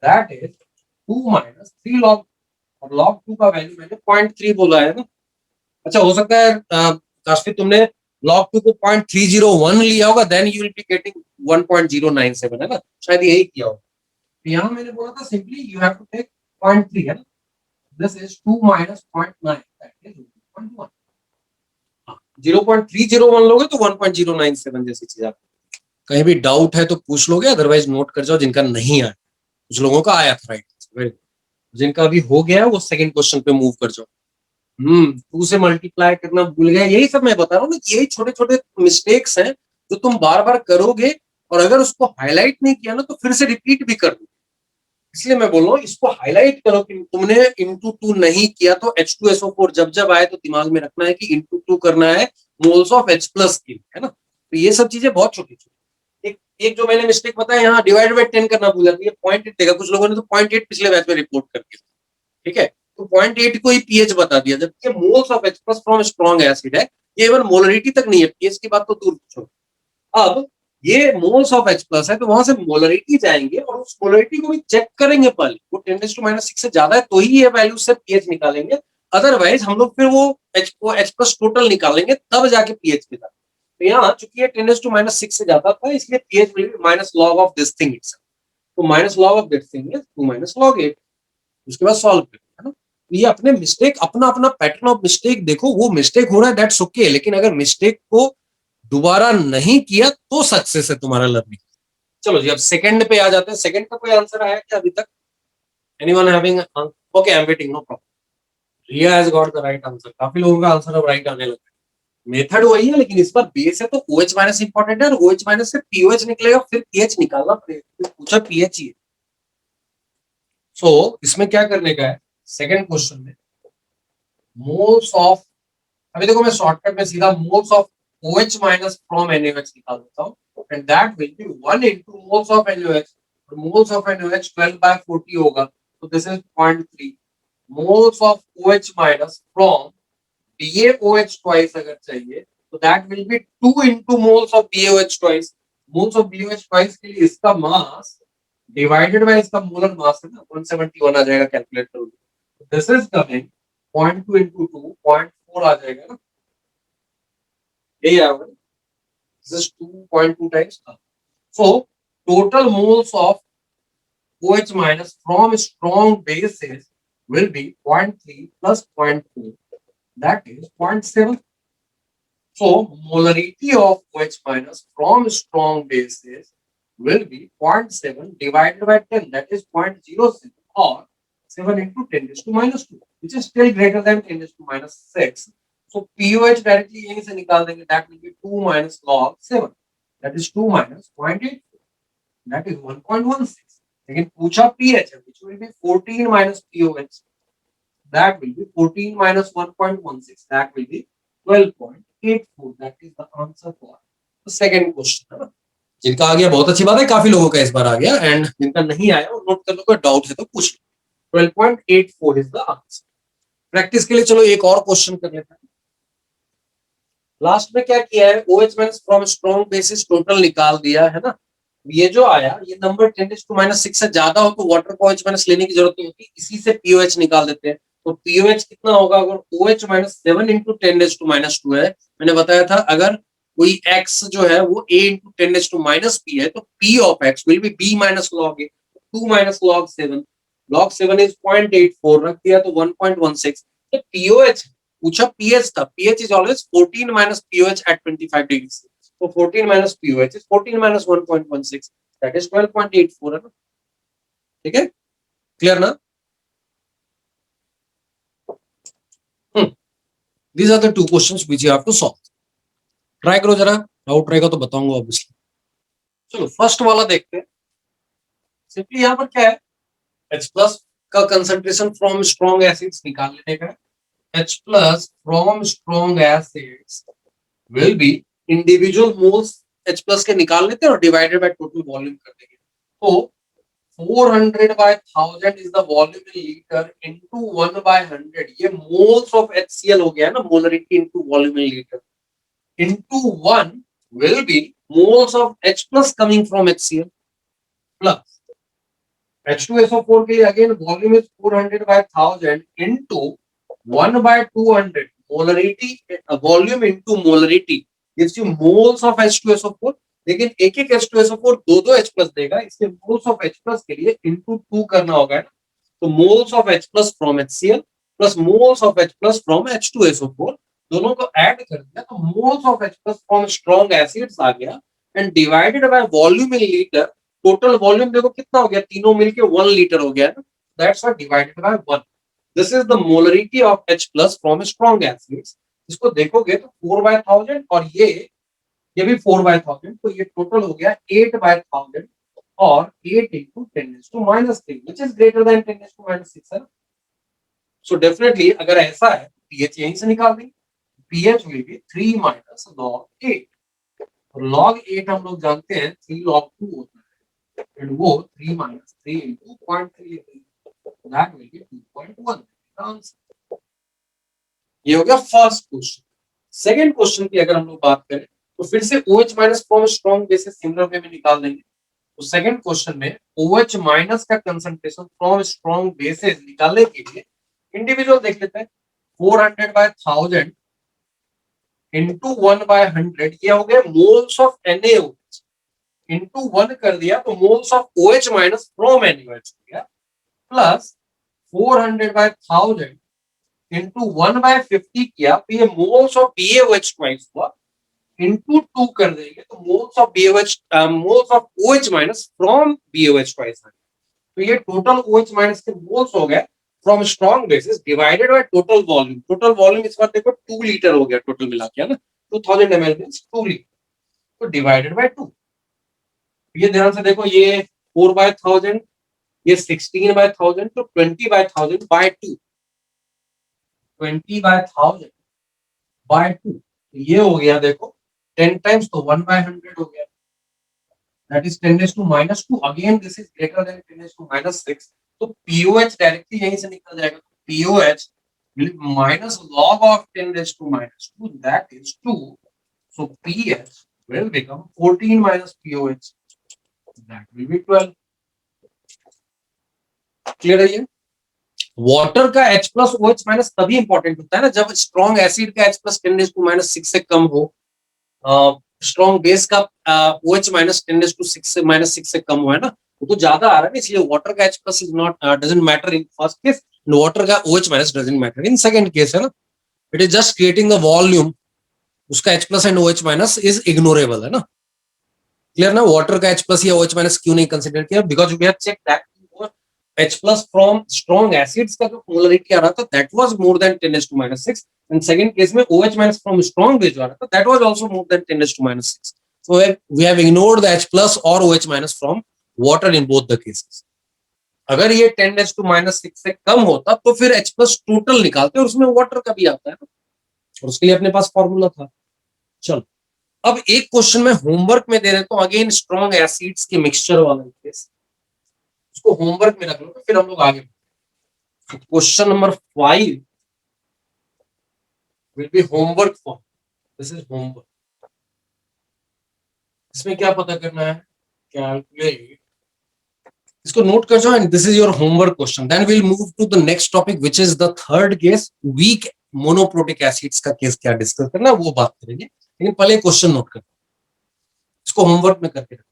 that is 2 minus 3 log, और log 2 का वैल्यू मैंने 0.3 बोला है ना। अच्छा, हो सकता है काफी तुमने log 2 को 0.301 लिया होगा, then you will be getting 1.097, है ना, शायद यही किया होगा। तो यहाँ मैंने बोला था simply you have to take 0.3, है ना, this is 2 minus 0.9 that is 1.1। 0.301 लोगे तो 1.097 जैसी चीज। आप कहीं भी डाउट है तो पूछ लोगे, अदरवाइज नोट कर जाओ जिनका नहीं आया। कुछ लोगों का आया था, राइट, जिनका अभी हो गया वो सेकंड क्वेश्चन पे मूव कर जाओ। 2 से मल्टीप्लाई करना भूल गया, यही सब मैं बता रहा हूँ ना, यही छोटे छोटे मिस्टेक्स हैं जो तुम बार बार करोगे, और अगर उसको हाईलाइट नहीं किया ना तो फिर से रिपीट भी कर दो। इसलिए मैं बोल रहा हूँ इसको हाईलाइट करो कि तुमने इंटू 2 नहीं किया तो H2SO4 जब जब आए तो दिमाग में रखना है कि इंटू 2 करना है मोल्स ऑफ H प्लस की, है ना। तो ये सब चीजें बहुत छोटी छोटी। एक जो मैंने मिस्टेक बताया, यहाँ डिवाइड बाय 10 करना भूला, तो ये 0.8 देगा। कुछ लोगों ने तो 0.8 पिछले बैच में रिपोर्ट कर दिया, ठीक है, तो 0.8 को ही पीएच बता दिया, जबकि moles of H plus from strong acid है, ये इवन मोलरिटी तक नहीं है, पीएच की बात तो दूर छोड़ो। अब ये मोल्स ऑफ H प्लस है तो वहां से मोलरिटी जाएंगे और उस मोलरिटी को भी चेक करेंगे पहले, वो 10⁻6 से ज्यादा है तो ही ये वैल्यू से पीएच निकालेंगे, अदरवाइज हम लोग फिर वो H प्लस टोटल निकालेंगे तब जाके पीएच मिला। तो यहाँ चूंकि ये 10⁻6 से ज्यादा था, इसलिए pH will be minus log of this thing itself, तो minus log of this thing is 2 minus log 8। उसके बाद सॉल्व करें, है ना। ये अपने मिस्टेक, अपना अपना पैटर्न ऑफ मिस्टेक देखो, वो मिस्टेक हो रहा है दैट्स ओके, लेकिन अगर मिस्टेक को दोबारा नहीं किया तो सक्सेस है तुम्हारा लर्निंग। चलो जी, अब सेकंड पे आ जाते हैं। सेकंड का कोई आंसर आया क्या अभी तक? Anyone having? Okay, I am waiting, no problem. Riya has got the right answer. काफी लोगों का आंसर अब राइट आने लगा। मेथड वही है, लेकिन इस बार बेस है तो OH माइनस इंपॉर्टेंट है, और OH माइनस से POH निकलेगा, फिर pH निकालना पड़ेगा, पूछा pH ही है। सो इसमें क्या करने का है, सेकंड क्वेश्चन में मोल्स ऑफ, अभी देखो मैं शॉर्टकट में सीधा moles of OH minus from NaOH निकाल देता हूँ, and that will be 1 into moles of NaOH, और moles of NaOH 12/40 होगा, so this is 0.3 moles of OH minus from BaOH twice अगर चाहिए तो that will be 2 into moles of BaOH twice। moles of BaOH twice के लिए इसका mass divided by इसका molar mass है ना, 171 आ जाएगा, कैलकुलेट करोगे, दिस इज कमिंग 0.2 into 2 0.4 आ जाएगा ना, यही आएगा, this is 2.2 times। So total moles of OH minus from strong bases will be 0.3 plus 0.4, that is 0.7। So molarity of OH minus from strong bases will be 0.7 divided by 10, that is 0.07, or 7 into 10⁻², which is still greater than 10⁻6। So POH directly यहीं से निकाल देंगे, that will be 2 minus log 7, that is 2 minus 0.84, that is 1.16। लेकिन पूछा pH है, which will be 14 minus POH, that will be 14 minus 1.16, that will be 12.84, that is the answer for the second question, है ना। जिनका आ गया बहुत अच्छी बात है, काफी लोगों का इस बार आ गया, एंड जिनका नहीं आया वो नोट कर लो, डाउट है तो पूछ लो। 12.84 इज द आंसर। प्रैक्टिस के लिए चलो एक और क्वेश्चन कर लेते हैं। लास्ट में क्या किया है, OH minus from strong basis total निकाल दिया है ना। ये जो आया ये नंबर 10⁻⁶ से ज्यादा हो तो वाटर को OH माइनस लेने की जरूरत नहीं होती, इसी से POH निकाल देते हैं। तो POH कितना होगा, अगर OH माइनस 7 इंटू 10⁻² है, मैंने बताया था अगर कोई x जो है वो a इंटू 10⁻⁻p है तो P of x will be b minus log a, 2 minus log 7 is 0.84 रख दिया तो 1.16। तो POH पूछा, pH था, pH is always 14 minus POH at 25 degrees, तो 14 minus POH is 14 minus 1.16, that is 12.84 है ना। ठीक है, क्लियर ना। These are the two questions which you have to solve. Try करो जरा, डाउट रहेगा तो बताऊंगा ऑब्वियसली। चलो फर्स्ट वाला देखते हैं। सिंपली यहाँ पर क्या है, H प्लस का कंसंट्रेशन फ्रॉम स्ट्रॉन्ग एसिड्स निकाल लेने का। H plus from strong acids will be individual moles H plus के निकाल लेते हैं और डिवाइडेड बाय टोटल वॉल्यूम कर देंगे। तो 400 by 1000 is the volume in liter into 1 by 100, ये moles of HCl हो गया ना, molarity into volume in liter into 1 will be moles of H plus coming from HCl plus H2SO4 के लिए again volume is 400 by 1000 into 1 by 200, molarity volume into molarity gives you moles of H2SO4, लेकिन एक एक H2SO4 दो दो H plus देगा, इसलिए moles of H plus के लिए इंटू 2 करना होगा ना। तो moles of H plus from HCl plus moles of H plus from H2SO4 दोनों को ऐड कर दिया तो moles of H plus from strong acids आ गया and divided by volume in litre. Total volume देखो कितना हो गया, तीनों मिलके 1 लीटर हो गया ना, that's why divided by 1। This is the molarity of H plus from strong acids. इसको देखोगे तो 4/1000 और ये भी 4/1000, तो ये टोटल हो गया 8/1000 और 8 into 10⁻³ which is greater than 10⁻⁶ है। सो डेफिनेटली अगर ऐसा है pH यहीं से निकाल देंगे, pH will be 3 minus log 8 और log 8 हम लोग जानते हैं 3 log 2 होता है, एंड वो 3 minus 3 into 0.3 that will be 2.1 answer. ये हो गया फर्स्ट क्वेश्चन। सेकंड क्वेश्चन की अगर हम लोग बात करें तो फिर से OH minus from strong basis similar way में निकाल देंगे। तो सेकंड क्वेश्चन में OH माइनस का कंसंट्रेशन फ्रॉम स्ट्रॉन्ग बेसिस निकालने के लिए इंडिविजुअल देख लेते हैं। 400 by 1000 into 1 by 100 ये हो गया मोल्स ऑफ NaOH into 1 कर दिया तो moles of OH minus from NaOH हो गया प्लस 400 by 1000 into 1 by 50 किया तो ये मोल्स ऑफ BaOH ट्वाइस हुआ into 2 कर देंगे तो moles of BaOH moles of OH minus from BaOH twice आ गया। तो ये टोटल OH माइनस के मोल्स हो गए from strong bases divided by total volume. Total volume इस बार देखो 2 लीटर हो गया टोटल मिला के, है ना, 2000 ml मींस 2 लीटर, तो डिवाइडेड बाय 2। ये ध्यान से देखो, ये 4/1000, ये 16/1000, तो 20/1000 बाय 2, 20/1000 बाय 2, ये हो गया देखो 10 टाइम्स तो 1/100 हो गया, that is 10⁻²। Again this is greater than 10⁻⁶, तो POH डायरेक्टली यहीं से निकल जाएगा। POH will be minus log of 10⁻², that is 2, so pH will become 14 minus POH, that will be 12। Clear है ये। वाटर का H प्लस OH माइनस तभी important होता है ना जब स्ट्रॉन्ग एसिड का H प्लस 10⁻⁶ से कम हो, स्ट्रॉन्ग बेस का OH माइनस 10⁻⁶ से कम हो, है ना, तो ज्यादा आ रहा है ना, इसलिए वाटर का H plus is not doesn't matter in first case, water का OH minus doesn't matter in second case, है ना। It is just creating the volume, उसका H plus and OH minus is ignorable, है ना। Clear ना। Water का H plus या OH minus क्यों नहीं कंसीडर किया, because we have check that H plus from strong acids का जो polarity आ रहा था that was more than 10⁻⁶, and second case में OH minus from strong base जो आ रहा था that was also more than 10⁻⁶। so we have ignored the H plus और OH minus from water in both the cases। अगर ये 10⁻⁶ से कम होता तो फिर H plus टोटल निकालते और उसमें वाटर का भी आता है ना, और उसके लिए अपने पास फॉर्मूला था। चलो अब एक क्वेश्चन में होमवर्क में दे देता हूं, अगेन स्ट्रॉन्ग एसिड्स के मिक्सचर वाला केस, उसको होमवर्क में रख लो फिर हम लोग आगे। Question number 5 will be homework for this is homework. इसमें क्या पता करना है, कैलकुलेट, इसको नोट कर जाओ, and this is your homework question. Then we'll move to the next topic which is the third case, weak monoprotic acids का case क्या डिस्कस करना है वो बात करेंगे, लेकिन पहले क्वेश्चन नोट कर, इसको होमवर्क में करके रखो।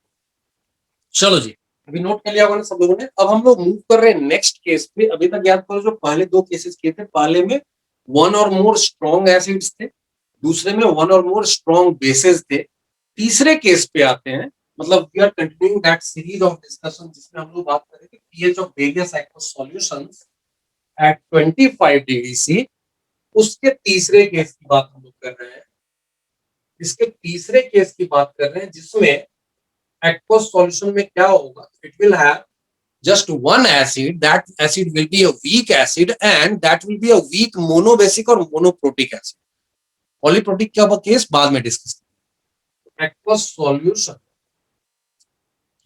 चलो जी, अभी नोट कर लिया होगा ना सब लोगों ने। अब हम लोग मूव कर रहे हैं नेक्स्ट केस पे। अभी तक याद करो जो पहले दो केसेस किए थे, पहले में वन और मोर स्ट्रॉन्ग एसिड्स थे, दूसरे में वन और मोर स्ट्रॉन्ग बेसेस थे। तीसरे केस पे आते हैं, मतलब we are continuing that series of discussion जिसमें हम लोग बात करेंगे pH of various aqueous solutions at 25 degree C. उसके तीसरे केस की बात हम लोग कर रहे हैं, इसके तीसरे केस की बात कर रहे हैं जिसमें aqueous solution में क्या होगा, it will have just one acid, that acid will be a weak acid and that will be a weak monobasic और monoprotic acid। पॉलीप्रोटिक क्या केस बाद में डिस्कस करेंगे। aqueous solution,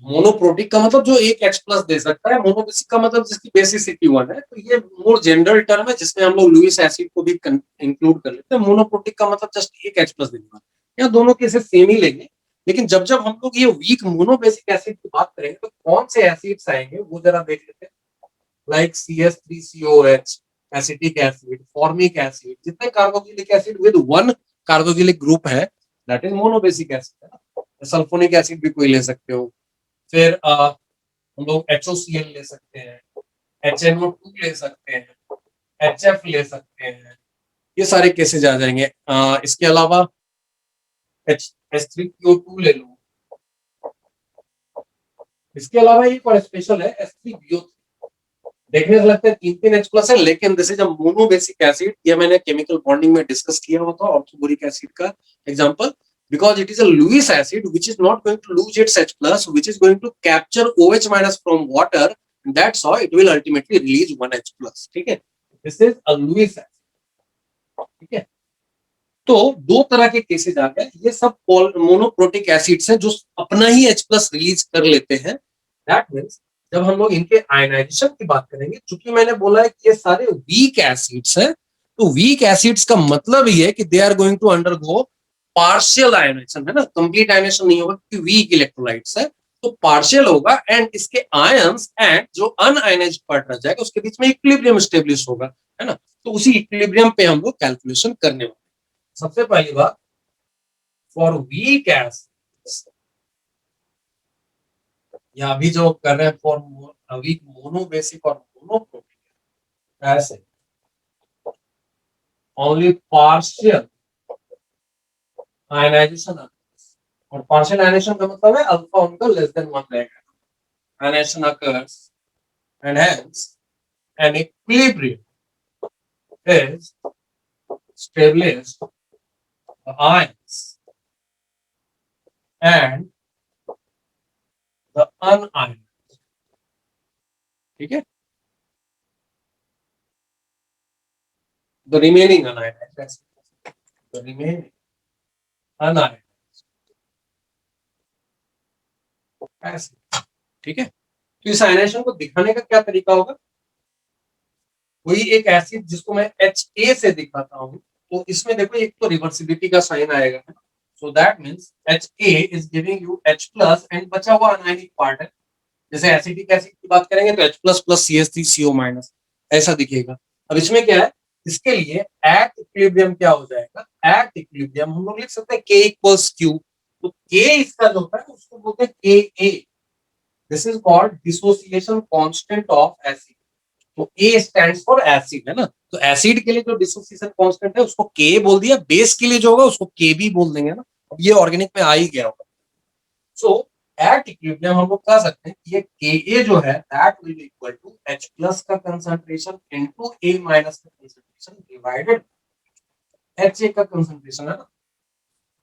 मोनोप्रोटिक का मतलब जो एक H प्लस दे सकता है, मोनोबेसिक का मतलब जिसकी बेसिसिटी 1 है। तो ये मोर जनरल टर्म है जिसमें हम लोग लुईस एसिड को भी इंक्लूड कर लेते हैं। मोनोप्रोटिक का मतलब जस्ट एक H प्लस देने वाला, यहाँ दोनों केसेस सेम ही लेंगे। लेकिन जब जब हम लोग ये वीक मोनोबेसिक एसिड की बात करेंगे तो कौन से एसिड्स आएंगे वो जरा देख लेते हैं। Like CH3COH, acetic acid, formic acid, जितने carboxylic acid with one carboxylic group है दैट इज मोनोबेसिक एसिड है। सल्फोनिक एसिड भी कोई ले सकते हो। फिर हम लोग HOCl ले सकते हैं, HNO2 ले सकते हैं, HF ले सकते हैं, ये सारे केसेज आ जाएंगे। इसके अलावा H3PO2 ले लो। इसके अलावा एक और स्पेशल है H3BO3। देखने से लगता है 3 H प्लस है, लेकिन this is a monobasic acid. ये मैंने केमिकल बॉन्डिंग में डिस्कस किया हुआ था, ऑर्थोबोरिक एसिड का example, because it is a Lewis acid which is not going to lose its H plus, which is going to capture OH minus from water, and that's how it will ultimately release one H plus। ठीक है, this is a Lewis acid। ठीक है, तो दो तरह के cases आ गए। ये सब मोनोप्रोटिक एसिड्स हैं जो अपना ही H प्लस रिलीज कर लेते हैं। दैट मीन्स जब हम लोग इनके आयनाइजेशन की बात करेंगे, चूंकि मैंने बोला है कि ये सारे वीक एसिड्स हैं, तो वीक एसिड्स का मतलब ये है कि they are going to undergo partial ionization, है ना, कंप्लीट आयनाइजेशन नहीं होगा क्योंकि वीक इलेक्ट्रोलाइट्स है, तो पार्शियल होगा। एंड इसके आयंस एंड जो अनआयनाइज्ड पार्ट रह जाएगा उसके बीच में इक्विलिब्रियम स्टेब्लिश होगा, है ना। तो उसी इक्विलिब्रियम पे हम लोग कैलकुलेशन करने वाले। सबसे पहली बात, फॉर वीक एसिड्स, या अभी जो कर रहे हैं फॉर वीक मोनोबेसिक और monoprotic acid, only partial ionization. और पार्शियल आयनाइजेशन का मतलब है अल्फा उनका लेस देन 1 रहेगा। Ionization occurs and hence an equilibrium is established, the ions and the unionized। ठीक है, the remaining unionized, the remaining unionized acid। ठीक है, तो इस आयनाइजेशन को दिखाने का क्या तरीका होगा, वही एक एसिड जिसको मैं Ha से दिखाता हूं, तो इसमें देखो एक तो रिवर्सिबिलिटी का साइन आएगा, so that means Ha is giving you H plus and बचा हुआ अनायनिक पार्ट है। जैसे एसिटिक एसिड की बात करेंगे तो H plus plus CH3CO minus ऐसा दिखेगा। अब इसमें क्या है, इसके लिए एट इक्विलिब्रियम क्या हो जाएगा, एट इक्विलिब्रियम हम लोग लिख सकते हैं K इक्वल्स Q। तो K इसका जो होता है उसको बोलते हैं Ka। This is called dissociation constant of acid. तो A स्टैंड्स फॉर एसिड, है ना। तो एसिड के लिए जो डिसोसिएशन कांस्टेंट है उसको K बोल दिया, बेस के लिए जो होगा उसको Kb बोल देंगे ना। अब ये ऑर्गेनिक में आ ही गया होगा। सो एट इक्विलिब्रियम हम लोग कह सकते हैं कि ये Ka जो है that will be equal to H plus का कंसंट्रेशन इनटू A माइनस का कंसंट्रेशन डिवाइडेड Ha का कंसंट्रेशन, है ना।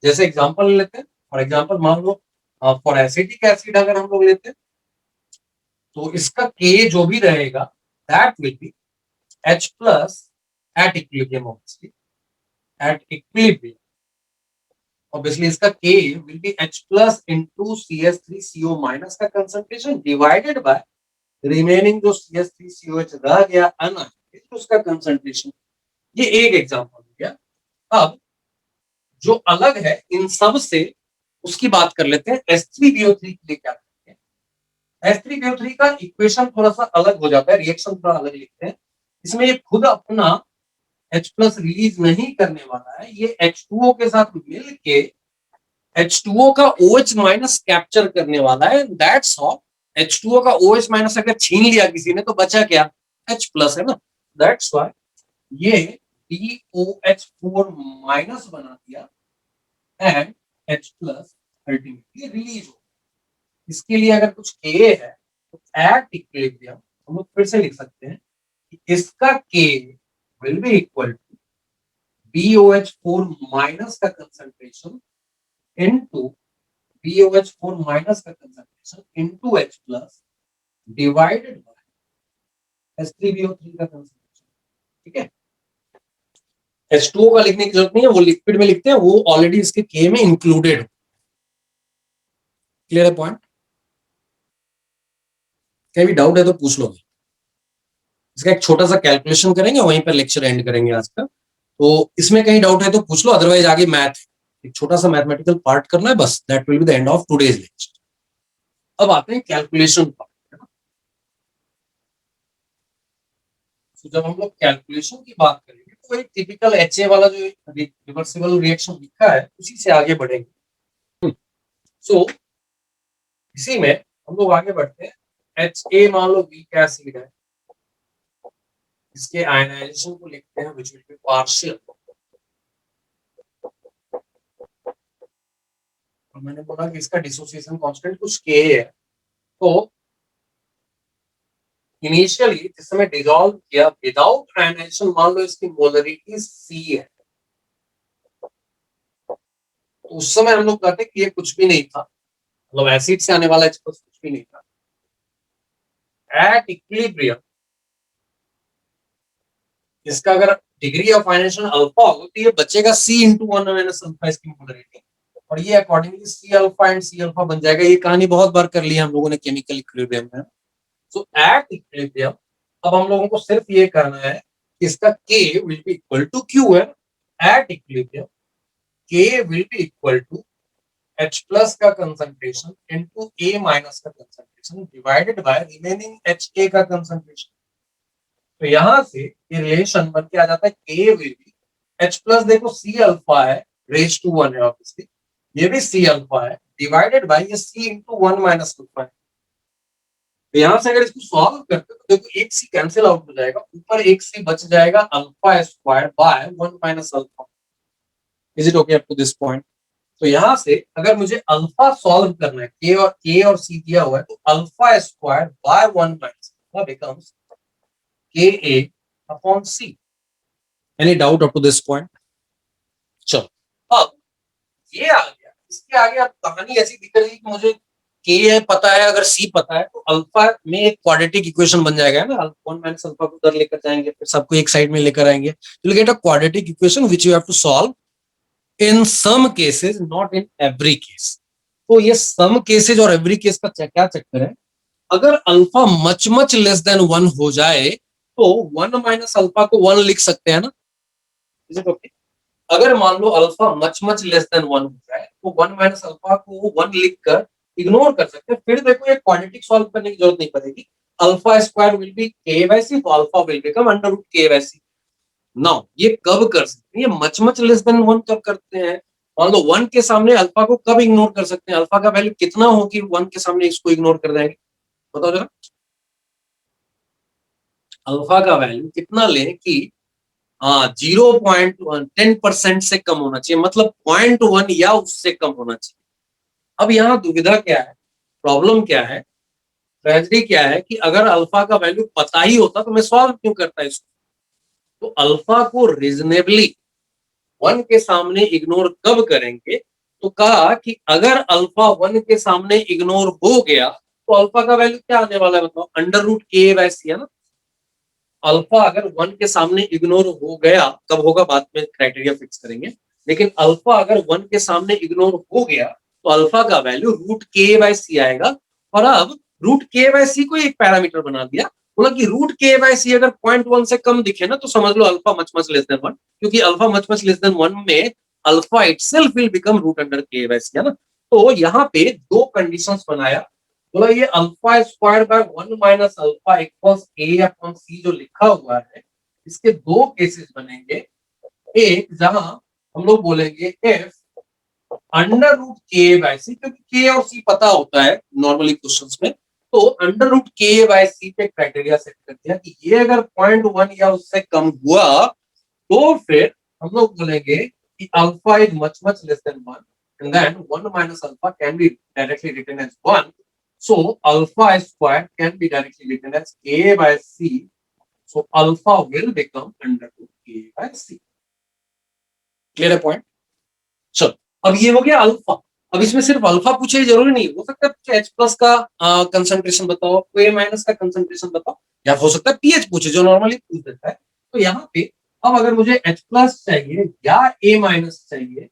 जैसे एग्जांपल लेते हैं, फॉर एग्जांपल मान लो फॉर एसिटिक एसिड अगर हम लोग लेते हैं तो इसका K जो भी रहेगा that will B H plus at equilibrium, obviously इसका K will be H plus into CH3CO minus का concentration divided by remaining जो CH3COH रह गया अनआयनाइज्ड उसका concentration। ये एक एग्जांपल हो गया। अब जो अलग है इन सब से उसकी बात कर लेते हैं। H3BO3 के लिए क्या करते हैं, H3BO3 का इक्वेशन थोड़ा सा अलग हो जाता है, रिएक्शन थोड़ा अलग लिखते हैं। इसमें ये खुद अपना H प्लस रिलीज नहीं करने वाला है, ये H2O के साथ मिल के H2O का OH माइनस कैप्चर करने वाला है। दैट्स हाउ H2O का OH माइनस अगर छीन लिया किसी ने तो बचा क्या, H प्लस है ना। दैट्स व्हाई ये BOH4 माइनस बना दिया and H plus ultimately release हो। इसके लिए अगर कुछ K है तो एट इक्विलिब्रियम हम लोग फिर से लिख सकते हैं कि इसका K will be equal to BOH4 minus का कंसंट्रेशन इनटू BOH4 माइनस का concentration into H plus divided by H3BO3 का कंसंट्रेशन। ठीक है, H2O का लिखने की जरूरत नहीं है, वो लिक्विड में लिखते हैं, वो ऑलरेडी इसके K में इंक्लूडेड। क्लियर है पॉइंट? कहीं भी डाउट है तो पूछ लो। इसका एक छोटा सा कैलकुलेशन करेंगे, वहीं पर लेक्चर एंड करेंगे आज का। तो इसमें कहीं डाउट है तो पूछ लो, अदरवाइज आगे मैथ, एक छोटा सा मैथमेटिकल पार्ट करना है बस, that will be the end of today's lecture. अब आते हैं कैलकुलेशन पार्ट। तो जब हम लोग कैलकुलेशन की बात करेंगे तो एक टिपिकल HA वाला जो रिवर्सिबल रिएक्शन लिखा है उसी से आगे बढ़ेंगे। सो इसी में हम लोग आगे बढ़ते हैं। HA मान लो वीक एसिड है, इसके आयनाइजेशन को लिखते हैं व्हिच विल बी पार्शियल। और मैंने बोला कि इसका डिसोसिएशन कांस्टेंट कुछ K है। तो इनिशियली जिस समय डिसॉल्व किया विदाउट आयनाइजेशन, मान लो इसकी मोलरिटी C है, तो उस समय हम लोग कहते हैं कि ये कुछ भी नहीं था, मतलब एसिड से आने वाला कुछ भी नहीं था। एट इक्विलिब्रियम इसका अगर डिग्री ऑफ आयनाइजेशन अल्फा हो तो ये बचेगा C इंटू 1 माइनस अल्फा इसकी मोलरिटी, और ये accordingly C alpha and C alpha बन जाएगा। ये कहानी बहुत बार कर ली है हम लोगों ने केमिकल इक्विलिब्रियम में। सो एट इक्विलिब्रियम अब हम लोगों को सिर्फ ये करना है कि इसका K will be equal to Q है। At equilibrium K will be equal to H plus का कंसंट्रेशन इनटू A माइनस का concentration divided by remaining HA का कंसंट्रेशन। तो यहां से ये रिलेशन बन के आ जाता है K will B H plus, देखो C अल्फा है रेज टू 1 है ऑब्वियसली, ये भी C अल्फा है डिवाइडेड बाय ये C इंटू 1 माइनस अल्फा है। तो यहां से अगर इसको सॉल्व करते तो देखो एक C कैंसिल आउट हो जाएगा, ऊपर एक C बच जाएगा alpha square by 1 minus alpha. Is it okay up to this point? तो यहां से अगर मुझे अल्फा सॉल्व करना है, K और C दिया हुआ है, तो alpha square by 1 minus alpha becomes KA upon C। Any doubt up to this point? चलो अब ये आ गया, इसके आगे अब कहानी ऐसी दिख रही है कि मुझे K है पता है, अगर C पता है तो अल्फा में एक क्वाड्रेटिक इक्वेशन बन जाएगा ना, 1 माइनस अल्फा को उधर लेकर जाएंगे, फिर सबको एक साइड में लेकर आएंगे, you'll get a quadratic equation which you have to solve in some cases, not in every case। तो ये सम केसेज और एवरी केस का क्या चक्कर है, अगर alpha much much less than 1 हो जाए तो 1 माइनस अल्फा को 1 लिख सकते हैं ना। Is it okay? अगर मान लो अल्फा मच लेस देन 1 हो जाए तो 1 माइनस अल्फा को 1 लिखकर इग्नोर कर सकते हैं, फिर देखो ये क्वाड्रेटिक सॉल्व करने की जरूरत नहीं पड़ेगी। Alpha square will be K by C, तो alpha will become under root K by C। Now ये कब कर सकते हैं, ये मच लेस देन 1 कब करते हैं, मान लो 1 के सामने अल्फा को कब इग्नोर कर सकते हैं, अल्फा का वैल्यू कितना हो कि 1 के सामने इसको इग्नोर कर देंगे, बताओ जरा। अल्फा का वैल्यू कितना लें कि 0.10% से कम होना चाहिए, मतलब 0.1 या उससे कम होना चाहिए। अब यहाँ दुविधा क्या है, प्रॉब्लम क्या है, ट्रेजेडी क्या है कि अगर अल्फा का वैल्यू पता ही होता तो मैं सॉल्व क्यों करता इसको। तो अल्फा को रीजनेबली 1 के सामने इग्नोर कब करेंगे, तो कहा कि अगर अल्फा 1 के सामने इग्नोर हो गया तो अल्फा का वैल्यू क्या आने वाला है बताओ, under root K by C है ना। अल्फा अगर 1 के सामने इग्नोर हो गया, कब होगा बाद में क्राइटेरिया फिक्स करेंगे, लेकिन अल्फा अगर 1 के सामने इग्नोर हो गया तो अल्फा का value root K by C आएगा। और अब रूट K बाय C को एक पैरामीटर बना दिया, बोला कि रूट K बाय C अगर 0.1 से कम दिखे ना तो समझ लो अल्फा मच लेस देन 1, क्योंकि अल्फा मच लेस देन 1 में alpha itself will become root under K by C, है ना। तो यहाँ पे दो कंडीशंस बनाया, बोला ये alpha square by 1 minus alpha equals A upon C जो लिखा हुआ है, इसके दो केसेस बनेंगे। एक जहां हम लोग बोलेंगे if under root K by सी, क्योंकि के और सी पता होता है नॉर्मली क्वेश्चंस में, तो अंडर रूट के बाय सी पे क्राइटेरिया सेट कर दिया कि ये अगर 0.1 या उससे कम हुआ तो फिर हम लोग बोलेंगे कि alpha is much much less than 1 and then 1 minus alpha can be directly written as 1, so alpha square can be directly written as a by c, so alpha will become under root a by c. clear है point? चलो अब ये हो गया alpha. अब इसमें सिर्फ alpha पूछे जरूरी नहीं, हो सकता है एच प्लस का कंसंट्रेशन बताओ, ए माइनस का कंसंट्रेशन बताओ, या हो सकता है पीएच पूछे जो नॉर्मली पूछ देता है। तो यहाँ पे अब अगर मुझे एच प्लस चाहिए या ए माइनस चाहिए,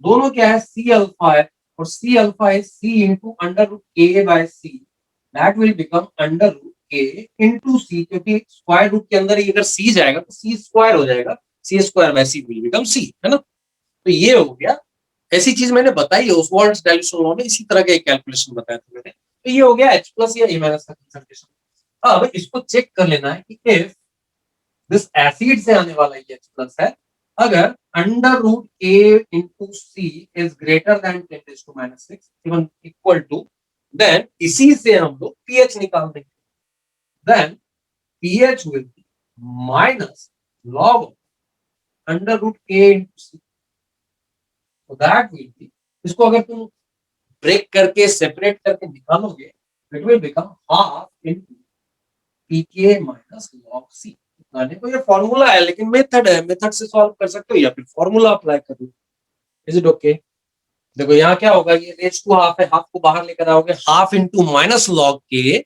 दोनों क्या है, सी अल्फा है, और C alpha is C into under root A by C, that will become under root A into C, क्योंकि स्क्वायर रूट के अंदर ही अगर सी जाएगा तो सी स्क्वायर हो जाएगा, C square by C will become C, है ना। तो ये हो गया, ऐसी चीज मैंने बताई है ऑसवाल्ड्स डाइल्यूशन लॉ में, इसी तरह का एक कैलकुलेशन बताया था मैंने। तो ये हो गया एच प्लस या ए माइनस का कंसंट्रेशन। अब इसको चेक कर लेना है कि इफ दिस एसिड से आने वाला ये एच प्लस है, अगर under root A into C is greater than 10⁻⁶ even equal to, then इसी से हम लोग पीएच निकाल देंगे, then pH will be minus log under root A into C, तो दैट विल बी, इसको अगर तुम ब्रेक करके सेपरेट करके निकालोगे, it will become half into pK minus log C. देखो ये फॉर्मूला है लेकिन मेथड है, मेथड से सॉल्व कर सकते हो या फिर फॉर्मूला अप्लाई कर लो। Is it okay? देखो यहाँ क्या होगा, ये रेज टू हाफ है, हाफ को बाहर लेकर आओगे, हाफ इंटू माइनस लॉग के,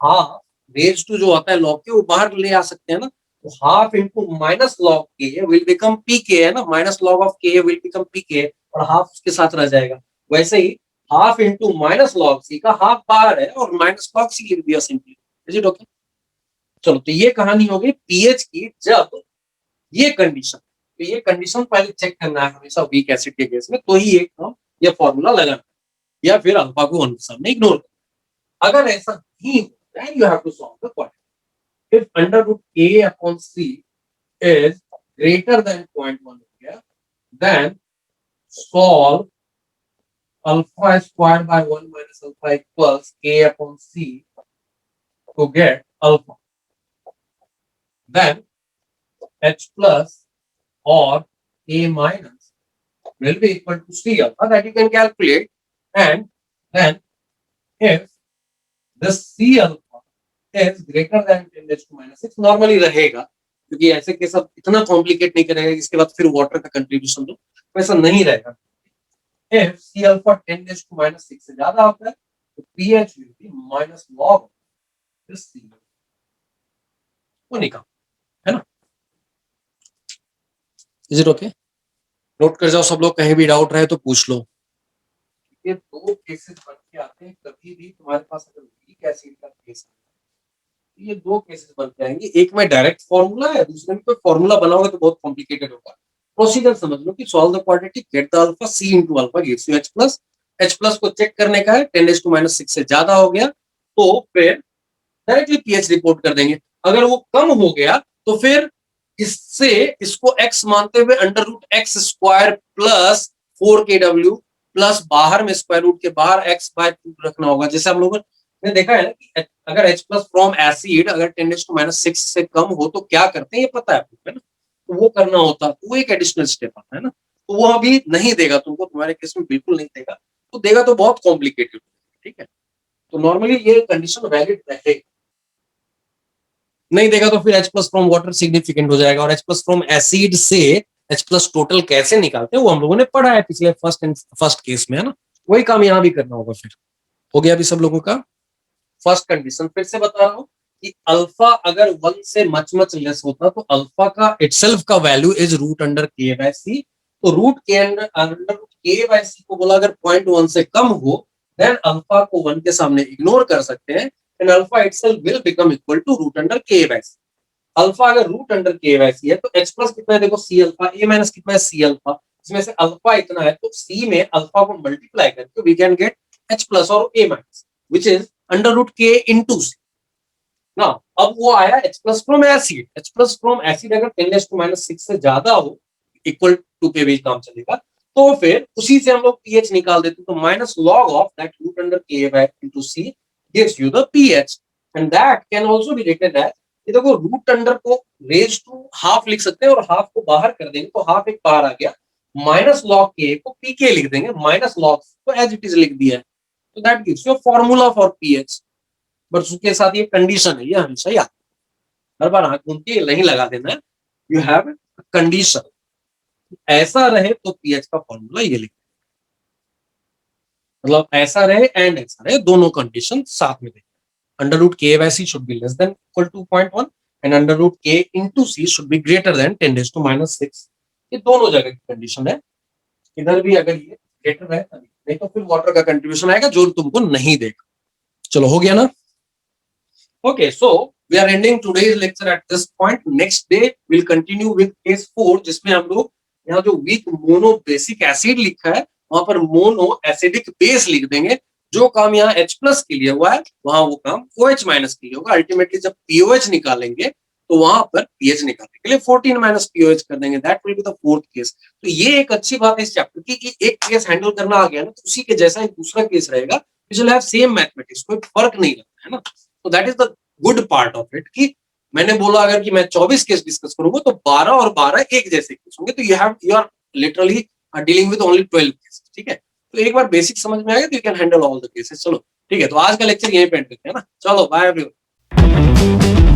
हाफ रेज टू जो होता है लॉग के वो बाहर ले आ सकते हैं ना, तो हाफ इंटू माइनस लॉग के विल बिकम पी के, है ना, माइनस लॉग ऑफ के विल बिकम पी के, और हाफ उसके साथ रह जाएगा। वैसे ही हाफ इंटू माइनस लॉग सी का हाफ बाहर है और माइनस लॉग सी लिख दिया सिंपली। Is it okay? चलो तो ये कहानी हो गई पीएच की, जब ये कंडीशन, तो ये कंडीशन पहले चेक करना है हमेशा वीक एसिड के केस में, तो ही एक हम ये फॉर्मूला लगाना, या फिर अल्फा को सामने इग्नोर करना। अगर ऐसा नहीं हो, then you have to solve the quadratic. If under root a upon c is greater than 0.1 हो गया, then solve alpha squared by 1 minus alpha equals a upon c to get alpha. Then h plus or a minus will be equal to c alpha, that you can calculate, and then if this c alpha is greater than 10⁻⁶, normally रहेगा, क्योंकि ऐसे case अब इतना complicate नहीं करेगा इसके बाद फिर वाटर का कंट्रीब्यूशन दो, वैसा नहीं रहेगा। if c alpha 10⁻⁶ से ज्यादा होता है तो pH will be minus log this c, वो निकाल, है ना। Is it okay? नोट कर जाओ सब लोग, कहीं भी डाउट रहे तो पूछ लो। ये दो केसेस बन के आते हैं, कभी भी तुम्हारे पास अगर वीक एसिड का केस है, ये दो केसेस बन के आएंगे, एक में डायरेक्ट फॉर्मूला है, दूसरे में कोई फॉर्मूला बनाओगे तो बहुत कॉम्प्लिकेटेड होगा। प्रोसीजर समझ लो कि solve the quadratic, get the alpha, C into alpha gives you H plus. H plus को चेक करने का है, 10⁻⁶ से ज्यादा हो गया तो फिर डायरेक्टली पीएच रिपोर्ट कर देंगे। अगर वो कम हो गया तो फिर इससे इसको x मानते हुए under root X square plus 4kw plus बाहर में स्क्वायर रूट के बाहर x बाय 2 रखना होगा। जैसे हम लोगों ने देखा है ना कि अगर H प्लस फ्रॉम एसिड अगर 10⁻⁶ से कम हो तो क्या करते हैं, ये पता है आपको, है ना, तो वो करना होता है, तो वो एक एडिशनल स्टेप आता है ना, तो वो अभी नहीं देगा तुमको, तुम्हारे केस में बिल्कुल नहीं देगा, तो देगा तो बहुत कॉम्प्लिकेटेड, ठीक है। तो नॉर्मली ये कंडीशन वैलिड रहेगी, नहीं देगा तो फिर H plus from water significant हो जाएगा, और H प्लस फ्रॉम एसिड से H प्लस टोटल कैसे निकालते हैं वो हम लोगों ने पढ़ा है पिछले फर्स्ट केस में, है ना, वही काम यहाँ भी करना होगा। फिर हो गया अभी सब लोगों का। फर्स्ट कंडीशन फिर से बता रहा हूँ कि अल्फा अगर 1 से मच मच लेस होता तो अल्फा का इटसेल्फ का value is root under K by सी, तो रूट के अंडर के बाय सी को बोला अगर 0.1 से कम हो देन अल्फा को 1 के सामने इग्नोर कर सकते हैं, and alpha itself will become equal to root under K by C. Alpha अगर root under K by C है तो H प्लस कितना है, देखो सी अल्फा, ए माइनस कितना है सी अल्फा, इसमें से अल्फा इतना है, तो C में अल्फा को मल्टीप्लाई करके we can get H plus और A minus, which is under root K into C ना। अब वो आया H plus from acid, H plus from acid अगर 10⁻⁶ से ज्यादा हो, इक्वल टू पे भी काम चलेगा, तो फिर उसी से हम लोग pH निकाल देते, तो minus log of that root under K by into C gives you the pH, and that can also be written as, ये देखो रूट अंडर को रेज टू हाफ लिख सकते हैं और हाफ को बाहर कर देंगे तो हाफ एक बाहर आ गया, माइनस लॉग के को pk लिख देंगे, माइनस लॉग को एज इट इज लिख दिया है, तो that gives you formula for pH। But उसके साथ ये कंडीशन है, ये हमेशा याद, हर बार आंख मूंद के नहीं लगा देना है, यू हैव कंडीशन, ऐसा रहे तो पीएच का फॉर्मूला ये लिख, मतलब ऐसा रहे एंड ऐसा रहे, दोनों कंडीशन साथ में देखें। Under root K by C should be less than equal to 0.1 and under root K into C should be greater than 10⁻⁶। ये दोनों जगह की कंडीशन है, इधर भी अगर ये ग्रेटर है तभी, नहीं तो फिर वाटर का कंट्रीब्यूशन आएगा जो तुमको नहीं देगा। चलो हो गया ना। Okay, so we are ending today's lecture at this point. Next day we'll continue with case 4, जिसमें हम लोग यहाँ जो weak mono basic acid लिखा है वहां पर mono acidic base लिख देंगे। जो काम यहाँ H प्लस के लिए हुआ है वहां वो काम OH माइनस के लिए होगा। अल्टीमेटली जब POH निकालेंगे तो वहां पर pH निकालने के लिए 14 माइनस POH कर देंगे। That will be the fourth case. तो ये एक अच्छी बात है इस चैप्टर की कि एक केस हैंडल करना आ गया ना, तो उसी के जैसा एक दूसरा केस रहेगा, which will have same mathematics, कोई फर्क नहीं लगता है ना। तो that is the good part of it कि मैंने बोला अगर कि मैं 24 केस डिस्कस करूंगा तो 12 और 12 एक जैसे केस होंगे, तो you are literally dealing with only 12 case. ठीक है, तो एक बार बेसिक समझ में आ गया तो you can handle all the cases. चलो ठीक है, तो आज का लेक्चर यहीं पे एंड करते हैं ना। चलो बाय एवरीवन।